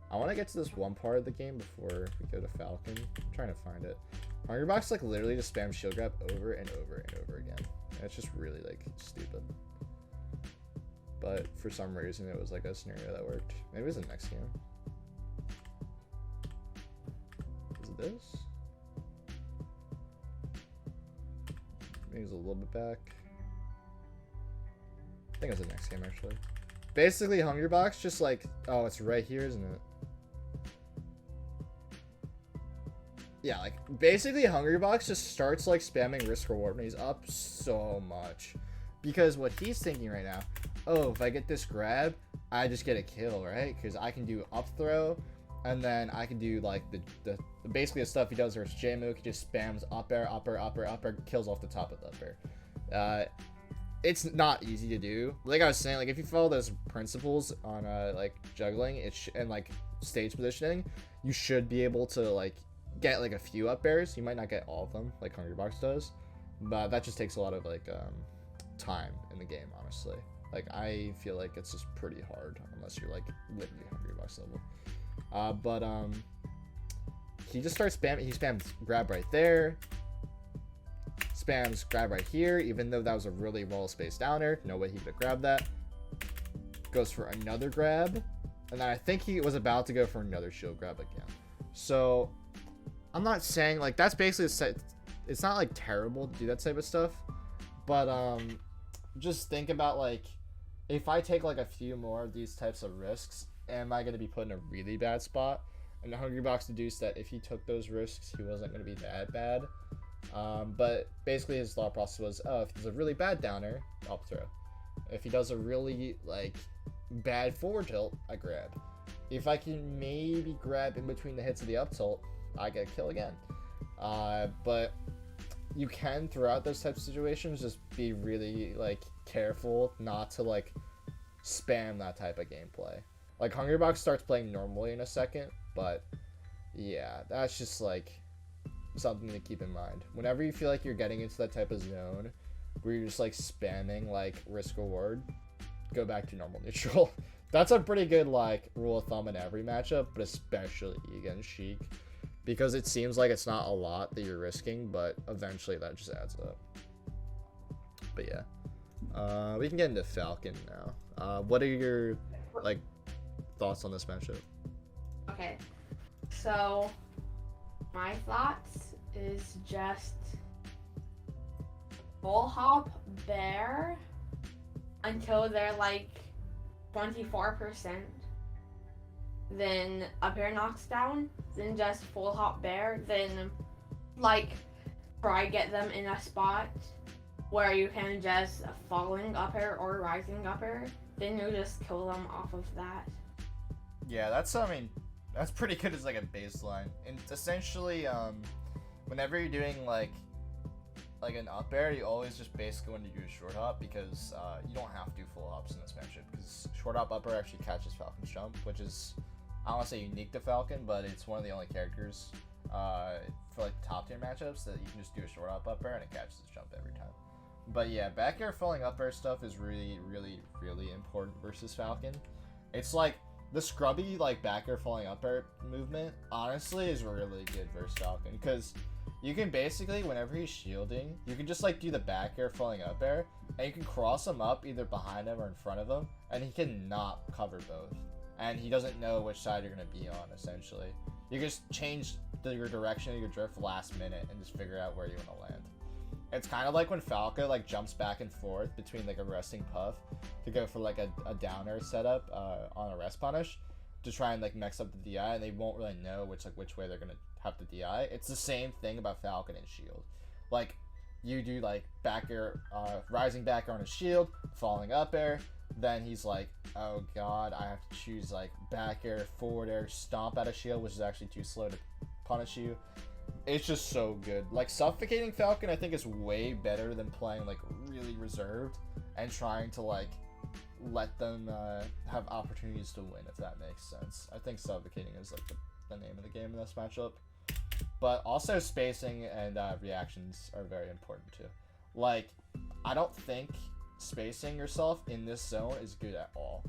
I want to get to this one part of the game before we go to Falcon. I'm trying to find it. Hungrybox like literally just spams shield grab over and over and over again. And it's just really like stupid. But for some reason it was like a scenario that worked. Maybe it was the next game. Is it this? Maybe it's a little bit back. I think it's the next game actually. Basically Hungrybox just like, oh, it's right here, isn't it? Yeah, like basically Hungrybox just starts like spamming risk reward when he's up so much, because what he's thinking right now, oh, if I get this grab, I just get a kill, right? Because I can do up throw, and then I can do like the basically the stuff he does versus J-Mook. He just spams up air, up air, up air, up air, kills off the top of the up air. It's not easy to do. Like I was saying, like if you follow those principles on like juggling and like stage positioning, you should be able to like get like a few up airs. You might not get all of them like Hungrybox does, but that just takes a lot of like time in the game, honestly. Like I feel like it's just pretty hard unless you're like literally Hungrybox level. But he just starts spamming. He spams grab right there, spams grab right here, even though that was a really well spaced downer. No way he could have grabbed that. Goes for another grab, and then I think he was about to go for another shield grab again. So I'm not saying like that's basically it's not like terrible to do that type of stuff, but just think about like if I take like a few more of these types of risks, am I going to be put in a really bad spot? And the Hungrybox deduced that if he took those risks, he wasn't going to be that bad. But basically his thought process was, oh, if there's a really bad downer, up throw. If he does a really like bad forward tilt, I grab. If I can maybe grab in between the hits of the up tilt, I get a kill again. But you can, throughout those types of situations, just be really, like, careful not to, like, spam that type of gameplay. Like, Hungrybox starts playing normally in a second, but yeah, that's just, like, something to keep in mind. Whenever you feel like you're getting into that type of zone where you're just, like, spamming, like, risk reward, go back to normal neutral. That's a pretty good, like, rule of thumb in every matchup, but especially against Sheik, because it seems like it's not a lot that you're risking, but eventually that just adds up. But yeah, we can get into Falcon now. What are your, like, thoughts on this matchup? Okay, so my thoughts is just full hop bair until they're like 24%, then up air knocks down, then just full hop bair, then like try get them in a spot where you can just falling up air or rising up air, then you just kill them off of that. Yeah, that's, I mean, that's pretty good as like a baseline. And essentially, whenever you're doing like an up air, you always just basically want to do a short hop, because you don't have to do full hops in this matchup, because short hop up air actually catches Falcon Stomp, which is, I don't want to say unique to Falcon, but it's one of the only characters for like top tier matchups that you can just do a short hop up air and it catches his jump every time. But yeah, back air falling up air stuff is really, really, really important versus Falcon. It's like the scrubby like back air falling up air movement honestly is really good versus Falcon, because you can basically, whenever he's shielding, you can just like do the back air falling up air, and you can cross him up either behind him or in front of him, and he cannot cover both. And he doesn't know which side you're going to be on, essentially. You can just change your direction of your drift last minute and just figure out where you want to land. It's kind of like when Falco like jumps back and forth between like a resting puff to go for like a downer setup on a rest punish to try and like mix up the DI, and they won't really know which way they're gonna have the DI. It's the same thing about Falcon and shield. Like you do like back air, rising back air on his shield, falling up air, then he's like, oh god, I have to choose like back air, forward air, stomp out of shield, which is actually too slow to punish you. It's just so good. Like, suffocating Falcon I think is way better than playing like really reserved and trying to like let them have opportunities to win, if that makes sense. I think suffocating is like the name of the game in this matchup. But also spacing and reactions are very important too. Like, I don't think spacing yourself in this zone is good at all.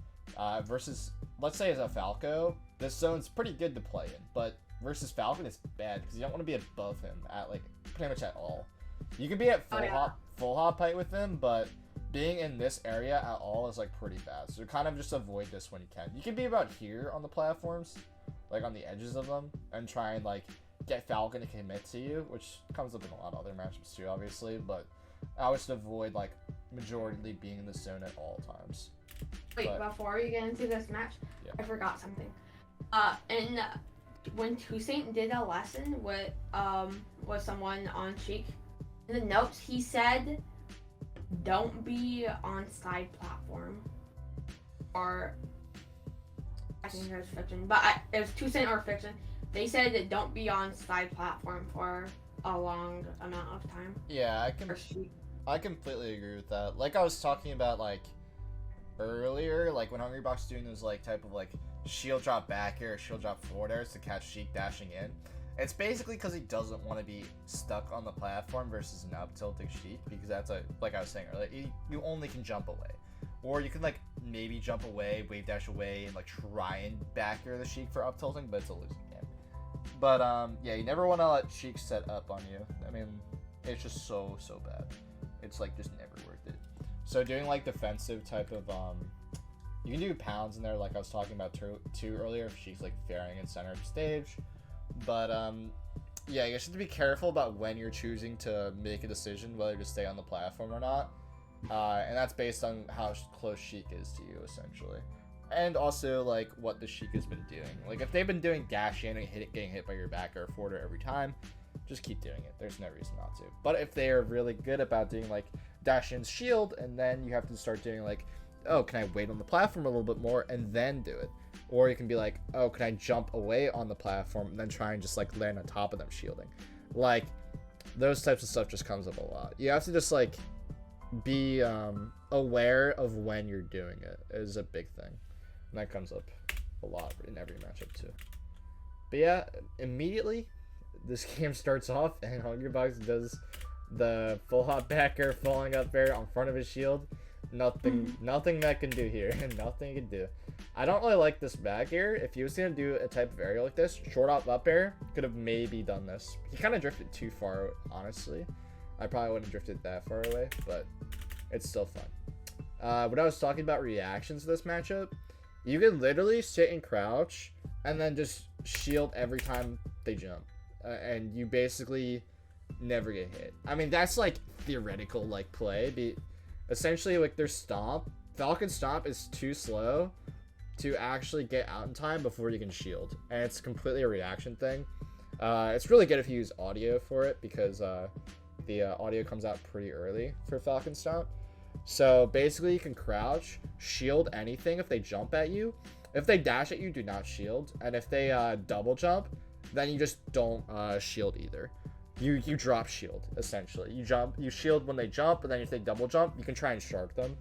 Versus, let's say as a Falco, this zone's pretty good to play in, but versus Falcon it's bad because you don't want to be above him at like pretty much at all. You can be at full hop height with him, but being in this area at all is like pretty bad. So kind of just avoid this when you can. You can be about here on the platforms, like on the edges of them, and try and like get Falcon to commit to you, which comes up in a lot of other matchups too, obviously, but I would just avoid like majority being in the zone at all times. Wait, before you get into this match, yeah. I forgot something. When Toussaint did a lesson with someone on Sheik, in the notes he said, don't be on side platform. Or I think it was Fiction, but it was Toussaint or Fiction. They said that don't be on side platform for a long amount of time. Yeah, I completely agree with that. Like I was talking about like earlier, like when Hungrybox is doing those like type of like shield drop back air, shield drop forward airs to catch Sheik dashing in. It's basically because he doesn't want to be stuck on the platform versus an up tilting Sheik, because that's like I was saying earlier, you only can jump away. Or you can like maybe jump away, wave dash away, and like try and back air the Sheik for up tilting, but it's a losing game. But yeah, you never want to let Sheik set up on you. I mean, it's just so bad. It's like just never worth it. So doing like defensive type of you can do pounds in there, like I was talking about too earlier, if Sheik's like fairing in center of stage. But yeah, you just have to be careful about when you're choosing to make a decision whether to stay on the platform or not. And that's based on how close Sheik is to you, essentially. And also, like, what the Sheik has been doing. Like, if they've been doing dash in and getting hit by your back or forward air every time, just keep doing it. There's no reason not to. But if they are really good about doing, like, dash in's shield, and then you have to start doing, like, oh, can I wait on the platform a little bit more and then do it? Or you can be like, oh, can I jump away on the platform and then try and just, like, land on top of them shielding? Like, those types of stuff just comes up a lot. You have to just like be aware of when you're doing it is a big thing, and that comes up a lot in every matchup too. But yeah, immediately this game starts off and Hungrybox does the full hop back air falling up there on front of his shield. Nothing that can do here. Nothing you can do. I don't really like this back air. If he was gonna do a type of aerial like this, short up air could have maybe done this. He kind of drifted too far, honestly. I probably wouldn't have drifted that far away, but it's still fun. When I was talking about reactions to this matchup, you can literally sit and crouch and then just shield every time they jump, and you basically never get hit. I mean, that's like theoretical like play. Essentially, like their stomp, Falcon Stomp is too slow to actually get out in time before you can shield, and it's completely a reaction thing. It's really good if you use audio for it, because the audio comes out pretty early for Falcon Stomp. So basically you can crouch, shield anything if they jump at you. If they dash at you, do not shield, and if they double jump, then you just don't shield either. You drop shield, essentially. You shield when they jump, and then if they double jump, you can try and shark them,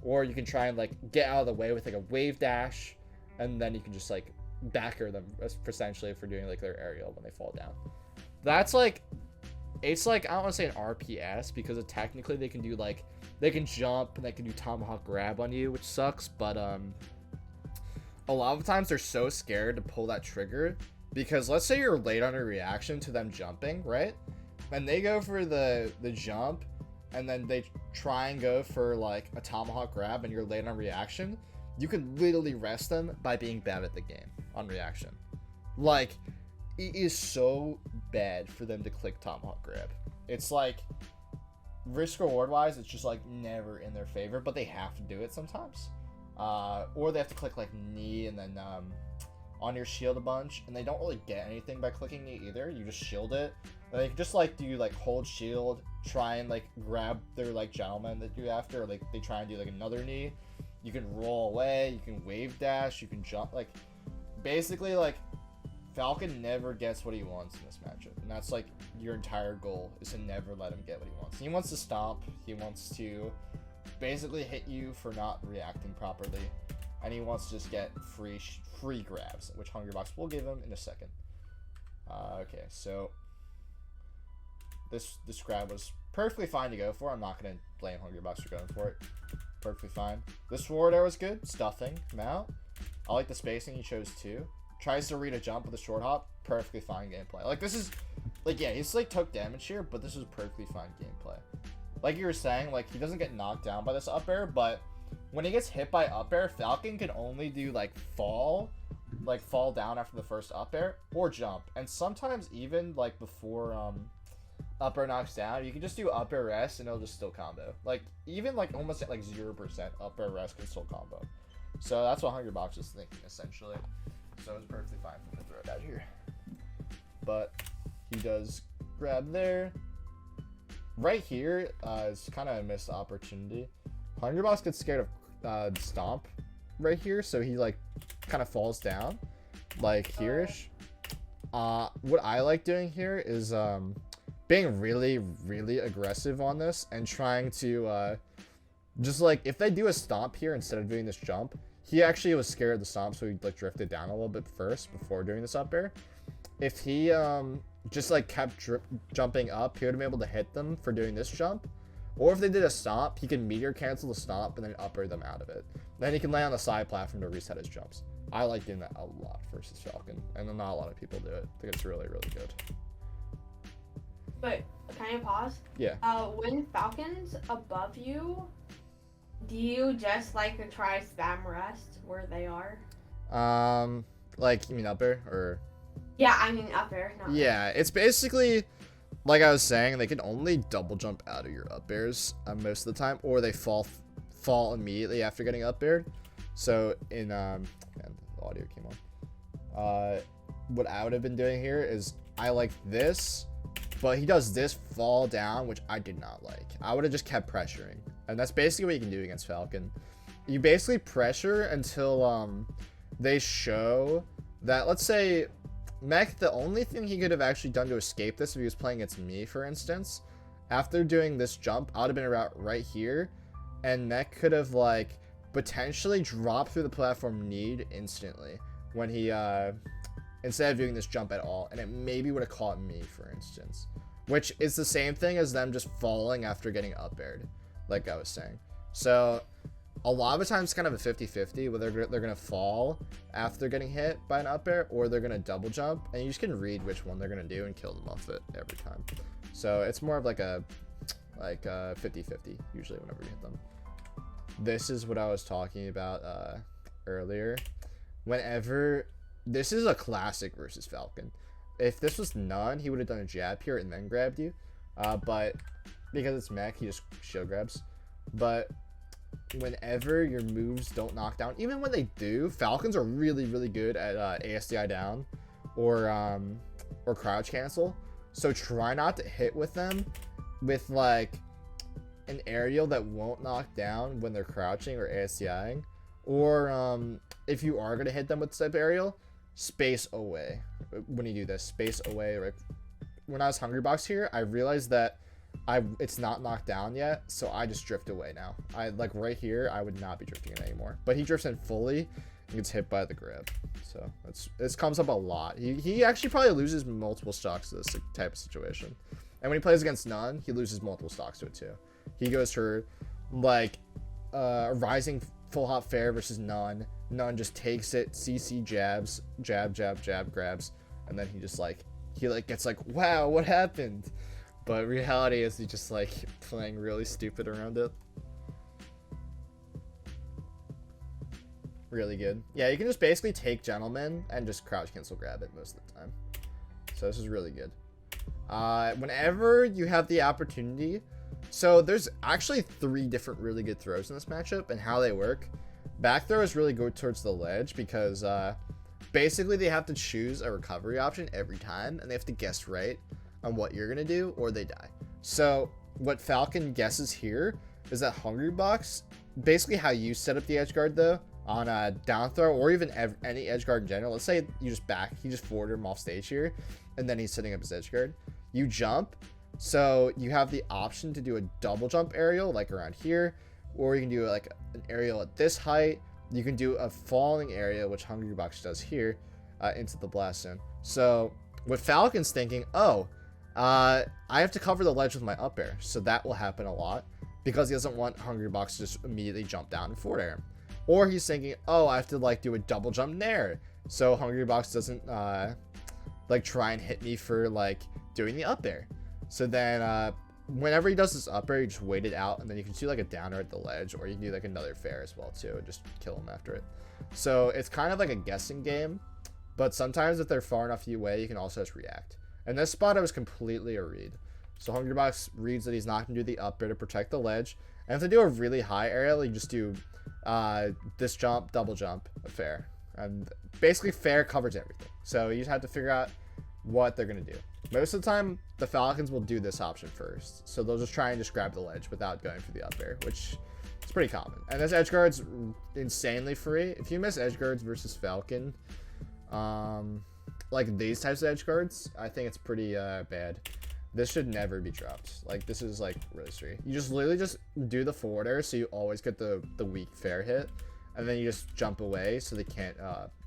or you can try and like get out of the way with like a Wavedash, and then you can just like backer them essentially for doing like their aerial when they fall down. That's like, it's like, I don't want to say an RPS, because technically they can do like, they can jump and they can do Tomahawk Grab on you, which sucks, but a lot of times they're so scared to pull that trigger, because let's say you're late on a reaction to them jumping, right? And they go for the jump, and then they try and go for like a Tomahawk Grab, and you're late on reaction. You can literally rest them by being bad at the game on reaction. Like, it is so bad for them to click Tomahawk Grab. It's like, risk reward wise, it's just like never in their favor, but they have to do it sometimes. Or they have to click like knee and then on your shield a bunch, and they don't really get anything by clicking knee either. You just shield it. And they can just like do like hold shield, try and like grab their like gentleman that you're after, or like they try and do like another knee. You can roll away, you can wave dash, you can jump. Like basically, like Falcon never gets what he wants in this matchup, and that's like your entire goal, is to never let him get what he wants. He wants to stomp, he wants to basically hit you for not reacting properly, and he wants to just get free grabs, which Hungrybox will give him in a second. Okay, so this grab was perfectly fine to go for. I'm not gonna blame Hungrybox for going for it. Perfectly fine. This forward air was good. Stuffing him out. I like the spacing he chose too. Tries to read a jump with a short hop. Perfectly fine gameplay. Like, this is like, yeah, he's like took damage here, but this is perfectly fine gameplay. Like you were saying, like he doesn't get knocked down by this up air, but when he gets hit by up air, Falcon can only do like fall down after the first up air, or jump. And sometimes even like before up air knocks down, you can just do up air rest and it'll just still combo. Like even like almost at like 0% up air rest can still combo. So that's what Hungrybox is thinking essentially. So it's perfectly fine for him to throw that here. But he does grab there. Right here is kind of a missed opportunity. Hungrybox gets scared of Stomp right here, so he like kind of falls down like here-ish. What I like doing here is being really, really aggressive on this and trying to just like, if they do a stomp here instead of doing this jump, he actually was scared of the stomp, so he like drifted down a little bit first before doing this up air. If he just like kept jumping up, he would have been able to hit them for doing this jump. Or if they did a stomp, he can meteor cancel the stomp and then up air them out of it. Then he can lay on the side platform to reset his jumps. I like doing that a lot versus Falcon, and not a lot of people do it. I think it's really, really good. But can I pause? Yeah. When Falcon's above you, do you just like try spam rest where they are? Like, you mean up air or? Yeah, I mean up air. Yeah, it's basically like I was saying, they can only double jump out of your up airs most of the time, or they fall immediately after getting up aired. So in man, the audio came on. What I would have been doing here is I like this, but he does this fall down, which I did not like. I would have just kept pressuring, and that's basically what you can do against Falcon. You basically pressure until they show that, let's say Mech, the only thing he could have actually done to escape this if he was playing against me, for instance, after doing this jump, I would have been right here, and Mech could have, like, potentially dropped through the platform need instantly when he, instead of doing this jump at all, and it maybe would have caught me, for instance. Which is the same thing as them just falling after getting up aired, like I was saying. So, a lot of the time it's kind of a 50-50, whether they're going to fall after getting hit by an up air, or they're going to double jump, and you just can read which one they're going to do and kill them off it every time. So, it's more of like a 50-50, usually whenever you hit them. This is what I was talking about earlier. This is a classic versus Falcon. If this was none, he would have done a jab here and then grabbed you. But because it's mech, he just shield grabs. But whenever your moves don't knock down, even when they do, Falcons are really, really good at ASDI down or crouch cancel. So try not to hit with them with like an aerial that won't knock down when they're crouching or ASDIing. Or if you are going to hit them with step aerial, space away. When you do this, space away. Right? When I was Hungry Box here, I realized that it's not knocked down yet, so I just drift away now. Like right here, I would not be drifting in anymore. But he drifts in fully and gets hit by the grab. So this comes up a lot. He actually probably loses multiple stocks to this type of situation. And when he plays against none, he loses multiple stocks to it too. He goes for like rising full hop fair versus none. None just takes it, CC jabs, jab, grabs, and then he just like gets like, wow, what happened? But reality is he's just like playing really stupid around it. Really good. Yeah, you can just basically take gentleman and just crouch cancel grab it most of the time. So this is really good. Whenever you have the opportunity, so there's actually 3 different really good throws in this matchup and how they work. Back throw is really good towards the ledge because basically they have to choose a recovery option every time and they have to guess right on what you're going to do or they die. So what Falcon guesses here is that Hungry Box, basically how you set up the Edgeguard though, on a down throw or even any Edgeguard in general. Let's say you just he just forwarded him off stage here and then he's setting up his Edgeguard. You jump, so you have the option to do a double jump aerial like around here, or you can do like an aerial at this height. You can do a falling area, which Hungry Box does here, into the blast zone. So what Falcon's thinking, I have to cover the ledge with my up air, so that will happen a lot because he doesn't want Hungry Box to just immediately jump down and forward air him. Or he's thinking, I have to like do a double jump nair, so Hungry Box doesn't like try and hit me for like doing the up air. So then whenever he does this up air, you just wait it out, and then you can do like a downer at the ledge, or you can do like another fair as well too, and just kill him after it. So it's kind of like a guessing game, but sometimes if they're far enough away, you can also just react. And this spot, I was completely a read. So Hungry Box reads that he's not going to do the up air to protect the ledge, and if they do a really high aerial, you just do this jump, double jump, a fair, and basically fair covers everything. So you just have to figure out what they're going to do. Most of the time, the Falcons will do this option first. So they'll just try and just grab the ledge without going for the up air, which is pretty common. And this Edgeguard's insanely free. If you miss Edgeguards versus Falcon, like these types of Edgeguards, I think it's pretty bad. This should never be dropped. Like, this is like really free. You just literally just do the forward air so you always get the weak fair hit. And then you just jump away so they can't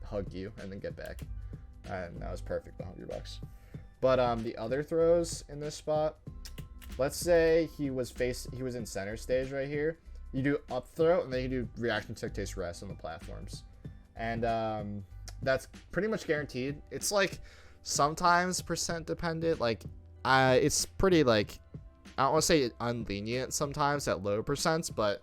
hug you and then get back. And that was perfect, the Hungry Box. But the other throws in this spot, let's say he was in center stage right here. You do up throw and then you do reaction dictates rest on the platforms. And that's pretty much guaranteed. It's like sometimes percent dependent. Like it's pretty like, I don't want to say unlenient sometimes at low percents, but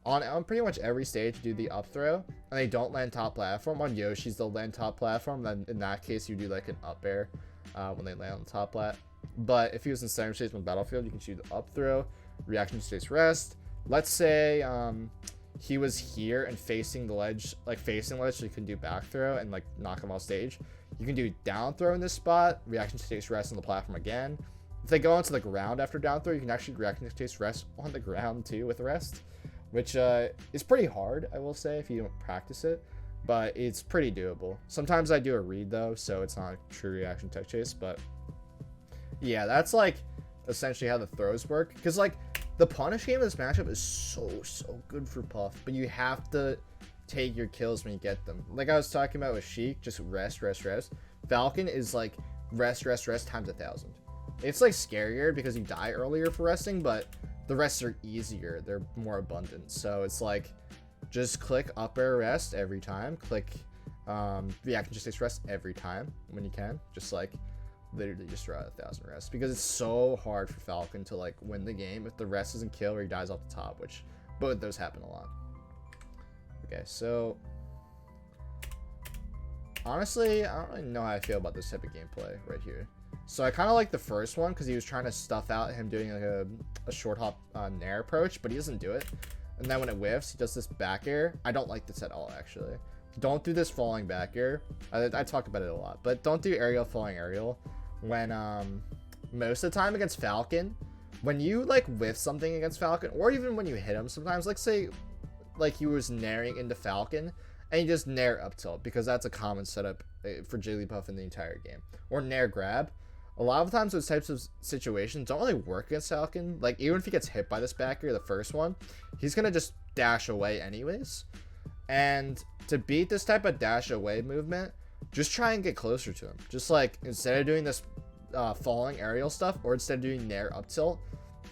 on pretty much every stage you do the up throw and they don't land top platform. On Yoshi's they'll land top platform, then in that case you do like an up air when they land on the top plat. But if he was in center stage on Battlefield, you can choose the up throw, reaction stage rest. Let's say he was here and facing the ledge, so you can do back throw and like knock him off stage. You can do down throw in this spot, reaction stage rest on the platform again. If they go onto the ground after down throw, you can actually reaction stage rest on the ground too with rest, which is pretty hard, I will say, if you don't practice it. but it's pretty doable. Sometimes I do a read though, so it's not a true reaction tech chase, but yeah, that's like essentially how the throws work. Because like the punish game of this matchup is so good for Puff, but you have to take your kills when you get them. Like I was talking about with Sheik, just rest. Falcon is like rest times 1,000. It's like scarier because you die earlier for resting, but the rests are easier. They're more abundant. So it's like just click up air rest every time. Click reaction just takes rest every time when you can. Just like literally just throw out 1,000 rests because it's so hard for Falcon to like win the game if the rest doesn't kill or he dies off the top, which both of those happen a lot. Okay, so honestly, I don't really know how I feel about this type of gameplay right here. So I kind of like the first one because he was trying to stuff out him doing like a short hop Nair approach, but he doesn't do it. And then when it whiffs, he does this back air. I don't like this at all, actually. Don't do this falling back air. I talk about it a lot, but don't do aerial falling aerial when most of the time against Falcon, when you like whiff something against Falcon, or even when you hit him sometimes, like say like he was nairing into Falcon and you just nair up tilt because that's a common setup for Jigglypuff in the entire game, or nair grab. A lot of times those types of situations don't really work against Falcon. Like even if he gets hit by this back air, the first one, he's gonna just dash away anyways. And to beat this type of dash away movement, just try and get closer to him. Just like instead of doing this falling aerial stuff, or instead of doing nair up tilt,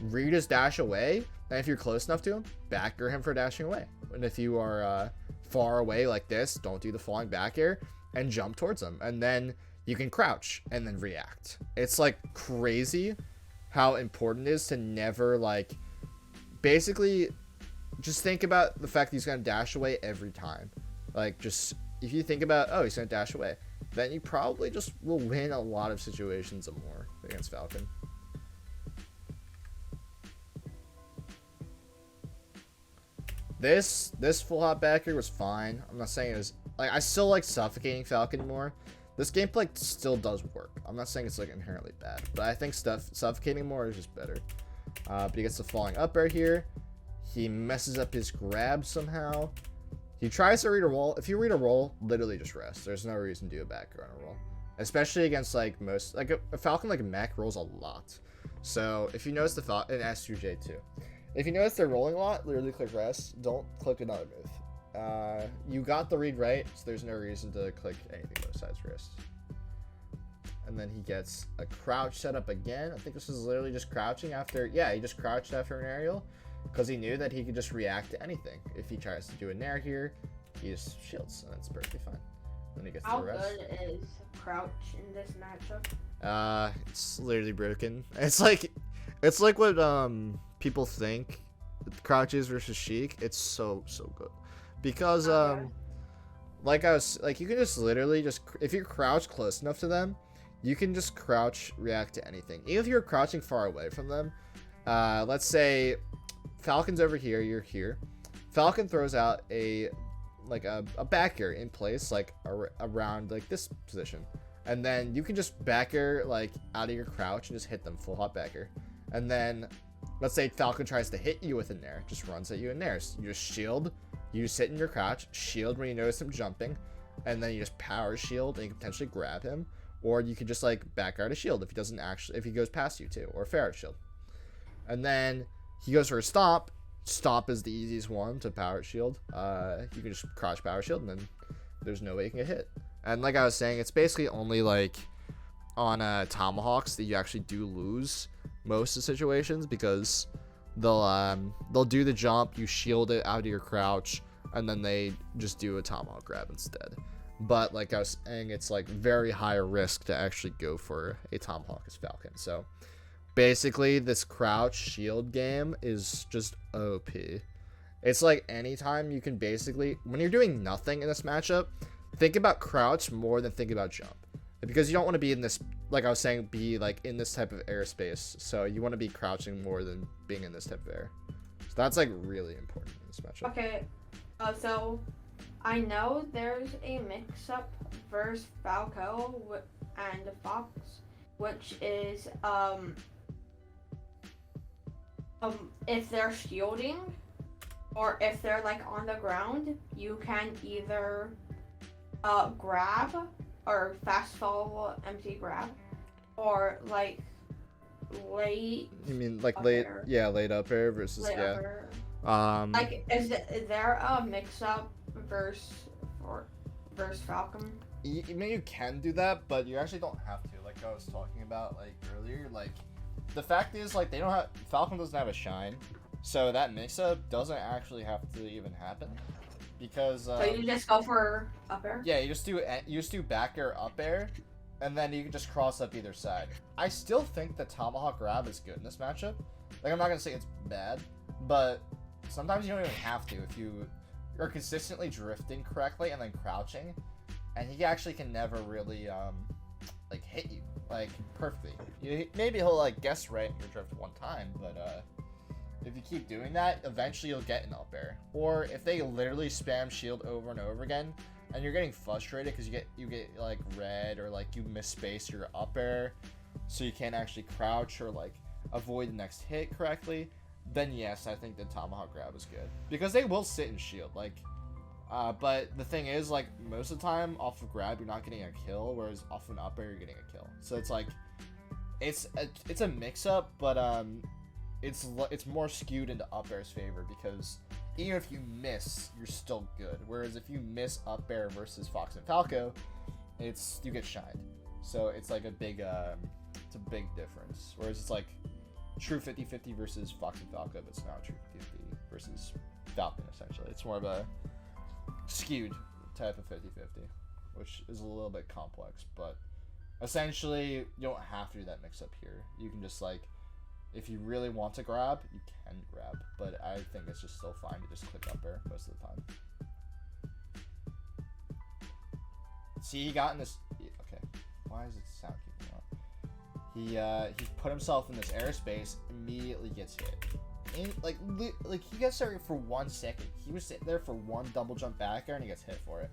read his dash away. And if you're close enough to him, back air him for dashing away. And if you are far away like this, don't do the falling back air and jump towards him. And then you can crouch and then react. It's like crazy how important it is to never like basically just think about the fact that he's going to dash away every time. Like just if you think about, oh, he's going to dash away, then you probably just will win a lot of situations or more against Falcon. This full hop back here was fine. I'm not saying it was like, I still like suffocating Falcon more. This gameplay still does work. I'm not saying it's like inherently bad, but I think suffocating more is just better. But he gets the falling up air here. He messes up his grab somehow. He tries to read a roll. If you read a roll, literally just rest. There's no reason to do a back air on a roll, especially against like most like a Falcon like mech rolls a lot. So if you notice the Falcon and S2J too, if you notice they're rolling a lot, literally click rest. Don't click another move. You got the read right, so there's no reason to click anything besides wrist. And then he gets a crouch setup again. I think this is literally just crouching after, yeah, he just crouched after an aerial because he knew that he could just react to anything. If he tries to do a nair here, he just shields, and that's perfectly fine. Then he gets the rest. How good is crouch in this matchup? It's literally broken. It's like what people think crouch is versus Sheik. It's so good. Because like I was like, you can just literally just, if you crouch close enough to them, you can just crouch react to anything. Even if you're crouching far away from them, let's say Falcon's over here, you're here. Falcon throws out a back air in place, like around like this position, and then you can just back air like out of your crouch and just hit them full hop back air. And then let's say Falcon tries to hit you with a nair, just runs at you in nairs. You just shield. You sit in your crouch, shield when you notice him jumping, and then you just power shield and you can potentially grab him, or you could just like back guard a shield if he goes past you too, or fair shield. And then he goes for a stomp. Stomp is the easiest one to power shield. You can just crouch power shield, and then there's no way you can get hit. And like I was saying, it's basically only like on Tomahawks that you actually do lose most of the situations, because they'll do the jump, you shield it out of your crouch, and then they just do a Tomahawk Grab instead. But like I was saying, it's like very high risk to actually go for a Tomahawk as Falcon. So basically this crouch shield game is just OP. It's like anytime you can basically, when you're doing nothing in this matchup, think about crouch more than think about jump. Because you don't want to be in this, like I was saying, be like in this type of airspace. So you want to be crouching more than being in this type of air. So that's like really important in this matchup. Okay, so I know there's a mix-up versus Falco and Fox, which is if they're shielding or if they're like on the ground, you can either grab or fast fall empty grab, or like late. You mean like up late? air. Yeah, late up air versus Late yeah. up air. Um, Like, is there a mix up versus Falcon? you can do that, but you actually don't have to. Like I was talking about like earlier, like the fact is like they don't have Falcon doesn't have a shine, so that mix up doesn't actually have to even happen because. So you just go for up air? Yeah, you just do back air up air, and then you can just cross up either side. I still think the Tomahawk Grab is good in this matchup. Like I'm not gonna say it's bad, but sometimes you don't even have to if you are consistently drifting correctly and then crouching, and he actually can never really like hit you like perfectly. Maybe he'll like guess right in your drift one time, but if you keep doing that, eventually you'll get an up air. Or if they literally spam shield over and over again, and you're getting frustrated because you get like red or like you misspace your up air, so you can't actually crouch or like avoid the next hit correctly, then yes, I think the Tomahawk Grab is good because they will sit and shield. Like, but the thing is, like most of the time off of grab you're not getting a kill, whereas off an up air you're getting a kill. So it's like it's a mix up, but it's more skewed into up air's favor because even if you miss, you're still good. Whereas if you miss up air versus Fox and Falco, you get shined. So it's like a big it's a big difference. Whereas it's like true 50-50 versus Fox and Falco, but it's not true 50-50 versus Falcon essentially. It's more of a skewed type of 50-50, which is a little bit complex, but essentially you don't have to do that mix up here. You can just like, if you really want to grab, you can grab, but I think it's just still fine to just click up air most of the time. See, he got in this. Okay, why is it sound keeping up? He put himself in this airspace, immediately gets hit. And, like he gets there for 1 second. He was sitting there for one double jump back air and he gets hit for it.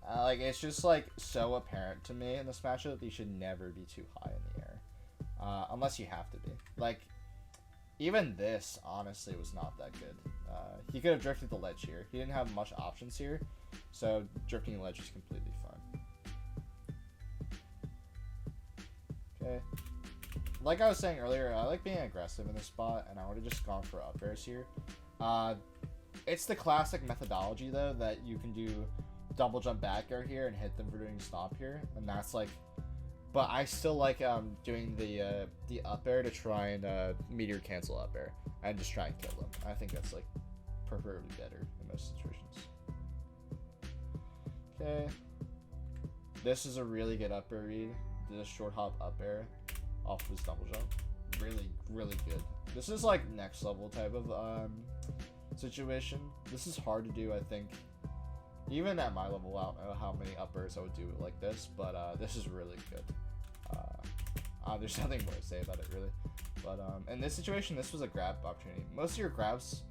Like it's just like so apparent to me in this matchup that you should never be too high in the air. Unless you have to be. Like, even this, honestly, was not that good. He could have drifted the ledge here. He didn't have much options here, so drifting the ledge is completely fine. Okay. Like I was saying earlier, I like being aggressive in this spot, and I would have just gone for up airs here. It's the classic methodology, though, that you can do double jump back air here and hit them for doing stomp here, and that's like... But I still like doing the up air to try and meteor cancel up air and just try and kill them. I think that's like preferably better in most situations. Okay, this is a really good up air read. Did a short hop up air off of his double jump. Really good. This is like next level type of situation. This is hard to do, I think. Even at my level, I don't know how many up airs I would do like this, but this is really good. There's nothing more to say about it, really. But in this situation, this was a grab opportunity. Most of your grabs,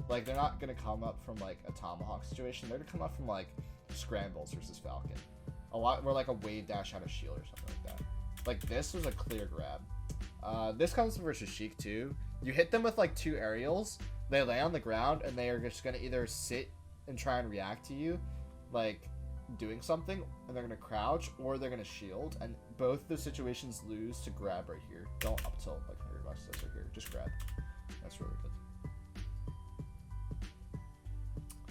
like, they're not going to come up from, like, a Tomahawk situation. They're going to come up from, like, scrambles versus Falcon. A lot where, like, a Wavedash out of shield or something like that. Like, this was a clear grab. This comes versus Sheik, too. You hit them with, like, 2 aerials. They lay on the ground, and they are just going to either sit and try and react to you, like doing something, and they're gonna crouch, or they're gonna shield, and both the situations lose to grab right here. Don't up tilt like everybody does right here. Just grab. That's really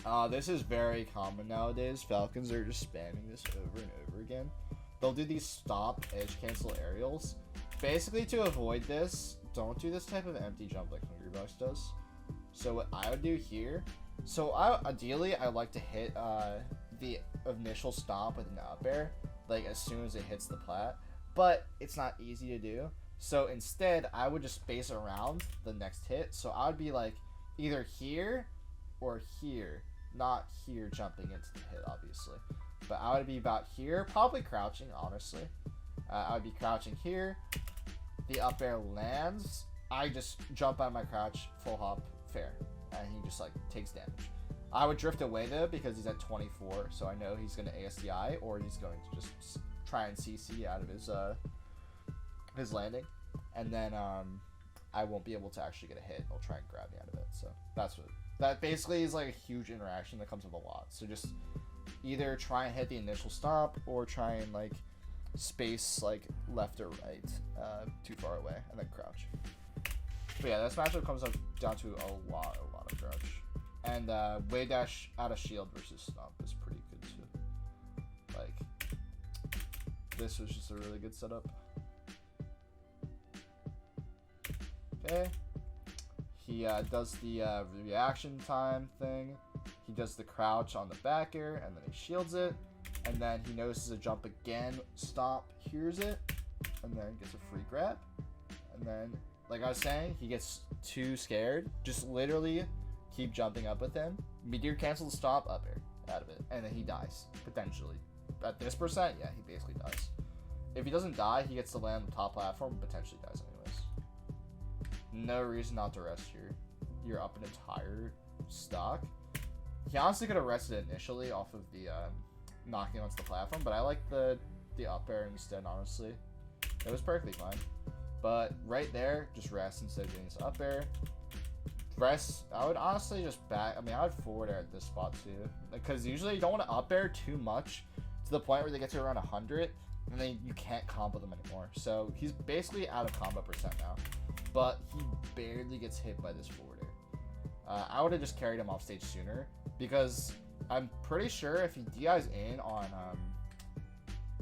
good. This is very common nowadays. Falcons are just spamming this over and over again. They'll do these stomp edge cancel aerials. Basically, to avoid this, don't do this type of empty jump like Hungrybox does. So what I would do here, ideally I like to hit the initial stomp with an up air, like as soon as it hits the plat, but it's not easy to do. So instead, I would just space around the next hit. So I would be like either here or here, not here jumping into the hit, obviously. But I would be about here, probably crouching, honestly. I would be crouching here. The up air lands. I just jump out of my crouch, full hop, fair. And he just like takes damage. I would drift away though because he's at 24, so I know he's going to ASDI or he's going to just try and CC out of his landing, and then I won't be able to actually get a hit. He'll try and grab me out of it. So that basically is like a huge interaction that comes with a lot. So just either try and hit the initial stomp or try and like space like left or right too far away and then crouch. But yeah, this matchup comes up down to a lot of crouch. And Wavedash out of shield versus stomp is pretty good too. Like, this was just a really good setup. Okay. He does the reaction time thing. He does the crouch on the back air, and then he shields it. And then he notices a jump again, stomp, hears it, and then gets a free grab. And then, like I was saying, he gets too scared. Just literally keep jumping up with him. Meteor cancel the stomp, up air, out of it. And then he dies, potentially. At this percent, yeah, he basically dies. If he doesn't die, he gets to land on the top platform and potentially dies anyways. No reason not to rest here. You're up an entire stock. He honestly could have rested initially off of the knocking onto the platform, but I like the up air instead, honestly. It was perfectly fine. But right there, just rest instead of doing this up air. Rest, I would honestly just back, I mean, I would forward air at this spot too. Because usually you don't want to up air too much to the point where they get to around 100, and then you can't combo them anymore. So he's basically out of combo percent now. But he barely gets hit by this forward air. I would have just carried him off stage sooner, because I'm pretty sure if he DIs in on,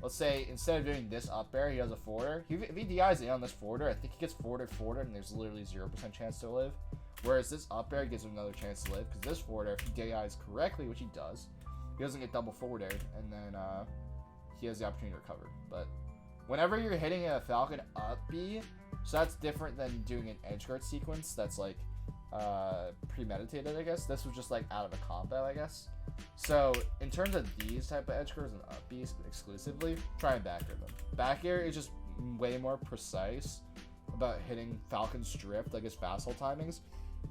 let's say instead of doing this up air, he does a forwarder. If he DIs in on this forwarder, I think he gets forwarded, and there's literally 0% chance to live. Whereas this up air gives him another chance to live, because this forwarder, if he DIs correctly, which he does, he doesn't get double forward aired, and then he has the opportunity to recover. But whenever you're hitting a Falcon up B, so that's different than doing an Edgeguard sequence that's like premeditated, I guess. This was just like out of a combo, I guess. So in terms of these type of Edgeguards and up Bs exclusively, try and back air them. Back air is just way more precise about hitting Falcon's drift, like his fastball timings.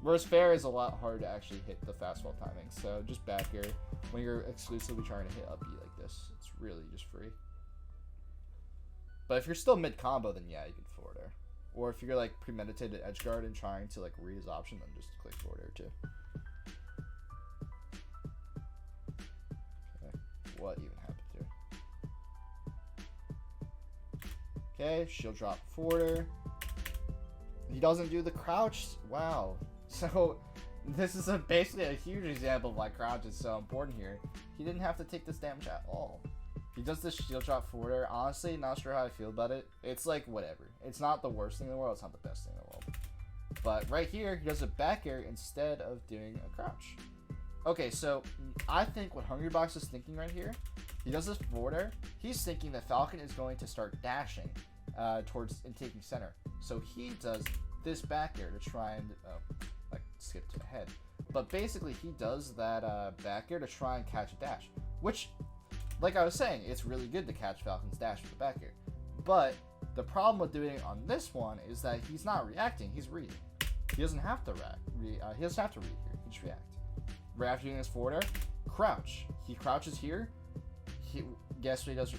Whereas fair is a lot harder to actually hit the fastball timings. So just back air when you're exclusively trying to hit up B like this. It's really just free. But if you're still mid combo, then yeah, you can forward air. Or if you're like premeditated Edgeguard and trying to like read his option, then just click forward air too. Okay, what even happened here? Okay, shield drop forward air. He doesn't do the crouch. Wow. So this is basically a huge example of why crouch is so important here. He didn't have to take this damage at all. He does this shield drop forward air. Honestly, not sure how I feel about it. It's like whatever. It's not the worst thing in the world. It's not the best thing in the world. But right here, he does a back air instead of doing a crouch. Okay, so I think what Hungrybox is thinking right here, he does this forward air. He's thinking that Falcon is going to start dashing towards and taking center. So he does this back air to try and like skip to ahead. But basically, he does that back air to try and catch a dash, which, like I was saying, it's really good to catch Falcon's dash with the back air. But the problem with doing it on this one is that he's not reacting, he's reading. He doesn't have to he doesn't have to read here, he just react. Right after doing this forward air, crouch. He crouches here. Guess what he does?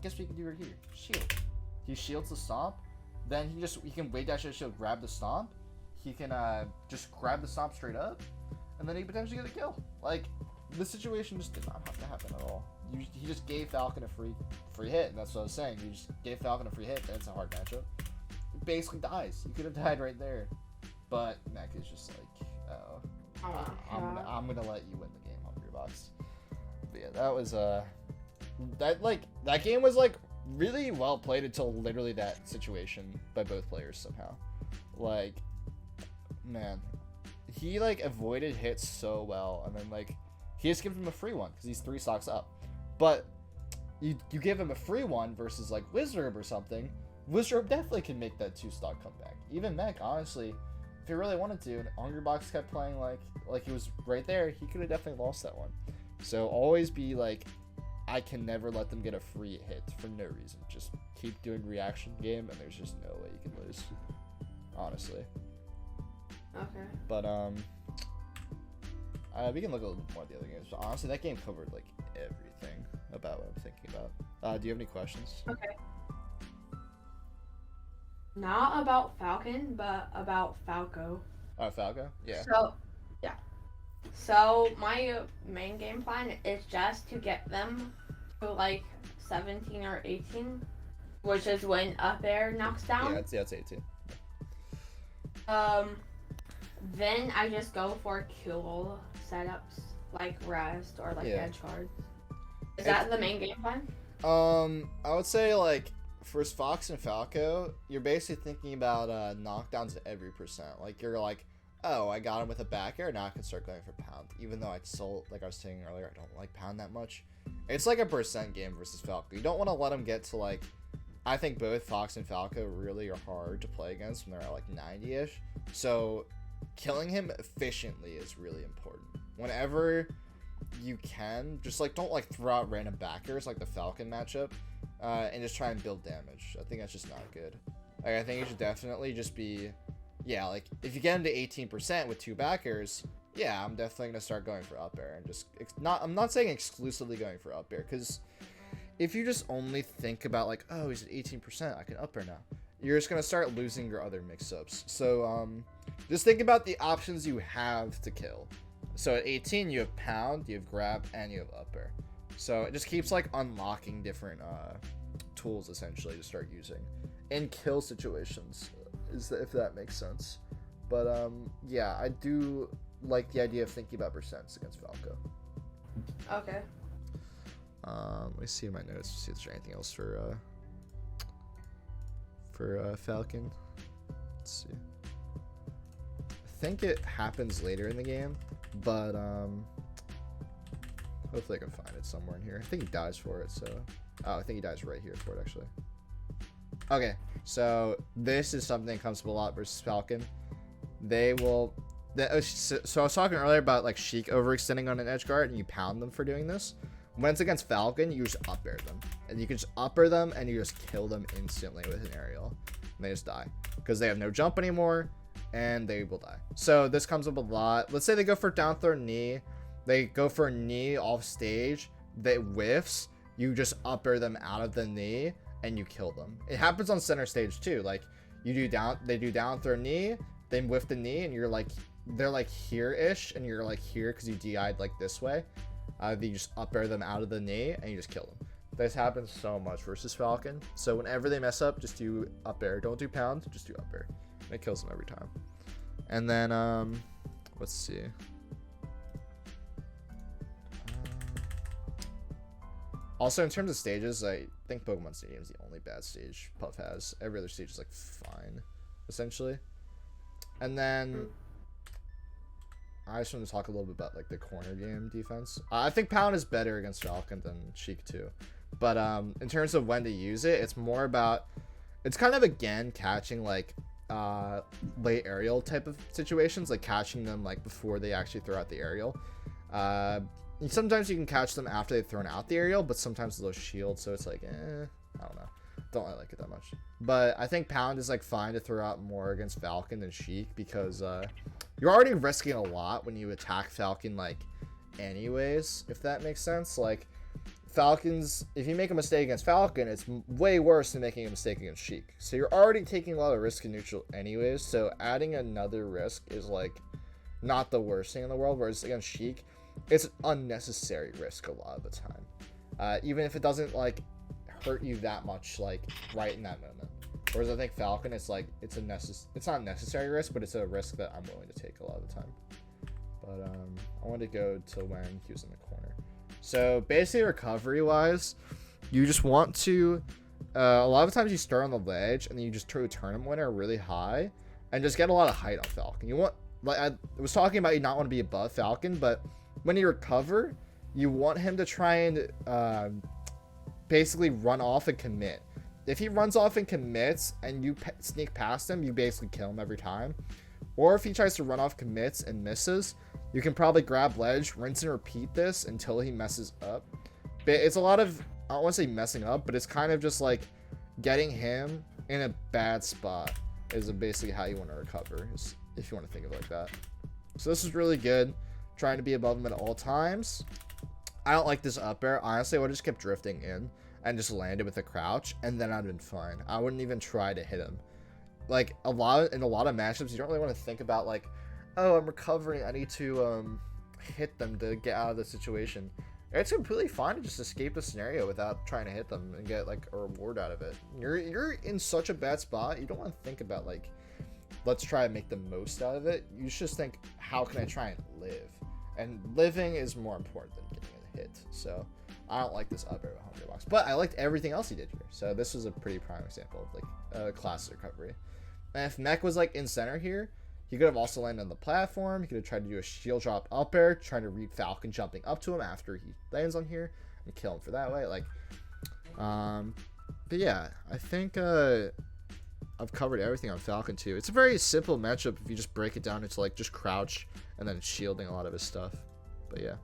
Guess what he can do right here? Shield. He shields the stomp. Then he can wait dash shield, grab the stomp. He can just grab the stomp straight up, and then he potentially get a kill. Like, this situation just did not have to happen at all. He just gave Falcon a free hit, and that's what I was saying. You just gave Falcon a free hit, and it's a hard matchup. It basically dies. You could have died right there, but Mech is just like, oh, I'm gonna let you win the game, Hungrybox. But yeah, that was that game was like really well played until literally that situation by both players somehow. Like, man, he like avoided hits so well, and then like he just gave him a free one because he's 3 stocks up. But you give him a free one versus like Wizard or something. Wizard definitely can make that 2-stock comeback. Even Mech, honestly, if he really wanted to, and Hungrybox kept playing like he was right there, he could have definitely lost that one. So always be like, I can never let them get a free hit for no reason. Just keep doing reaction game, and there's just no way you can lose. Honestly. Okay. But we can look a little bit more at the other games. But honestly, that game covered like everything about what I'm thinking about. Do you have any questions? Okay. Not about Falcon, but about Falco. Oh, Falco? Yeah. So, yeah. So my main game plan is just to get them to like 17 or 18, which is when up air knocks down. Yeah, it's 18. Then I just go for cool setups like rest or like Edgeguard. Is that the main game plan? I would say like for Fox and Falco, you're basically thinking about knockdowns at every percent. Like you're like, oh, I got him with a back air, now I can start going for pound. Even though I still, like I was saying earlier, I don't like pound that much. It's like a percent game versus Falco. You don't want to let him get to like, I think both Fox and Falco really are hard to play against when they're at like 90-ish. So killing him efficiently is really important. Whenever you can, just like don't like throw out random backers like the Falcon matchup, and just try and build damage. I think that's just not good. Like I think you should definitely just be, yeah, like if you get him to 18% with 2 backers, yeah, I'm definitely gonna start going for up air and just I'm not saying exclusively going for up air, because if you just only think about like, oh, he's at 18%, I can up air now, you're just gonna start losing your other mix-ups. So just think about the options you have to kill. So at 18, you have pound, you have grab, and you have up air. So it just keeps like unlocking different tools essentially to start using in kill situations, if that makes sense. But yeah, I do like the idea of thinking about percents against Falco. Okay. Let me see in my notes to see if there's anything else for Falcon. Let's see. I think it happens later in the game, but hopefully I can find it somewhere in here. I think he dies for it, so I think he dies right here for it actually. Okay, so this is something that comes up a lot versus Falcon. They will so I was talking earlier about like Sheik overextending on an Edgeguard and you pound them for doing this. When it's against Falcon, you just up air them, and you can just up air them and you just kill them instantly with an aerial, and they just die because they have no jump anymore and they will die. So this comes up a lot. Let's say they go for down throw knee, they go for a knee off stage, they whiffs, you just up air them out of the knee and you kill them. It happens on center stage too. Like they do down throw knee, they whiff the knee, and you're like, they're like here-ish, and you're like here because you DI'd like this way. You just up air them out of the knee and you just kill them. This happens so much versus Falcon. So whenever they mess up, just do up air. Don't do pound, just do up air. And it kills them every time. And then let's see. Also, in terms of stages, I think Pokemon Stadium is the only bad stage Puff has. Every other stage is like fine, essentially. And then I just want to talk a little bit about like the corner game defense. I think Pound is better against Falcon than Sheik too. But in terms of when to use it, it's more about, it's kind of again catching like late aerial type of situations, like catching them like before they actually throw out the aerial. Sometimes you can catch them after they've thrown out the aerial, but sometimes those shields, so it's like, I don't know. Don't really like it that much. But I think Pound is like fine to throw out more against Falcon than Sheik, because you're already risking a lot when you attack Falcon like anyways, if that makes sense. Like Falcons, if you make a mistake against Falcon, it's way worse than making a mistake against Sheik. So you're already taking a lot of risk in neutral anyways, so adding another risk is like not the worst thing in the world. Whereas against Sheik, it's an unnecessary risk a lot of the time, even if it doesn't like hurt you that much like right in that moment. Whereas I think Falcon, it's like it's not a necessary risk, but it's a risk that I'm willing to take a lot of the time. But I want to go to when he was in the corner. So basically, recovery wise, you just want to a lot of times you start on the ledge and then you just throw a tournament winner really high and just get a lot of height on Falcon. You want, like I was talking about, you not want to be above Falcon, but when you recover, you want him to try and basically run off and commit. If he runs off and commits and you sneak past him, you basically kill him every time. Or if he tries to run off, commits, and misses, you can probably grab ledge, rinse and repeat this until he messes up. But it's a lot of, I don't want to say messing up, but it's kind of just like getting him in a bad spot is basically how you want to recover, if you want to think of it like that. So this is really good. Trying to be above him at all times. I don't like this up air. Honestly, I would have just kept drifting in and just landed with a crouch, and then I'd been fine. I wouldn't even try to hit him. Like in a lot of matchups, you don't really want to think about like, oh, I'm recovering, I need to hit them to get out of the situation. It's completely fine to just escape the scenario without trying to hit them and get like a reward out of it. You're in such a bad spot. You don't want to think about like, let's try to make the most out of it. You should just think, how can I try and live? And living is more important than getting a hit. So I don't like this up air behind box, but I liked everything else he did here. So this was a pretty prime example of like a class recovery. And if Mech was like in center here, he could have also landed on the platform. He could have tried to do a shield drop up air, trying to read Falcon jumping up to him after he lands on here and kill him for that way. Like, but yeah, I think I've covered everything on Falcon too. It's a very simple matchup if you just break it down into like just crouch and then shielding a lot of his stuff. But yeah.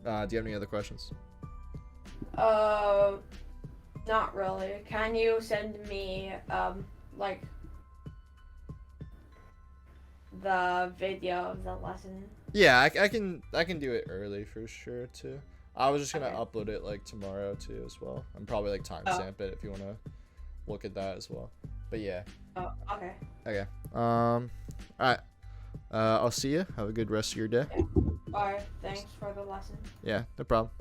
Do you have any other questions? Not really. Can you send me like the video of the lesson? Yeah, I can do it early for sure too. I was just gonna upload it like tomorrow too as well. I'm probably like timestamp it if you wanna look at that as well. But yeah. Oh, okay. Okay. All right. I'll see you. Have a good rest of your day. Alright, thanks for the lesson. Yeah, no problem.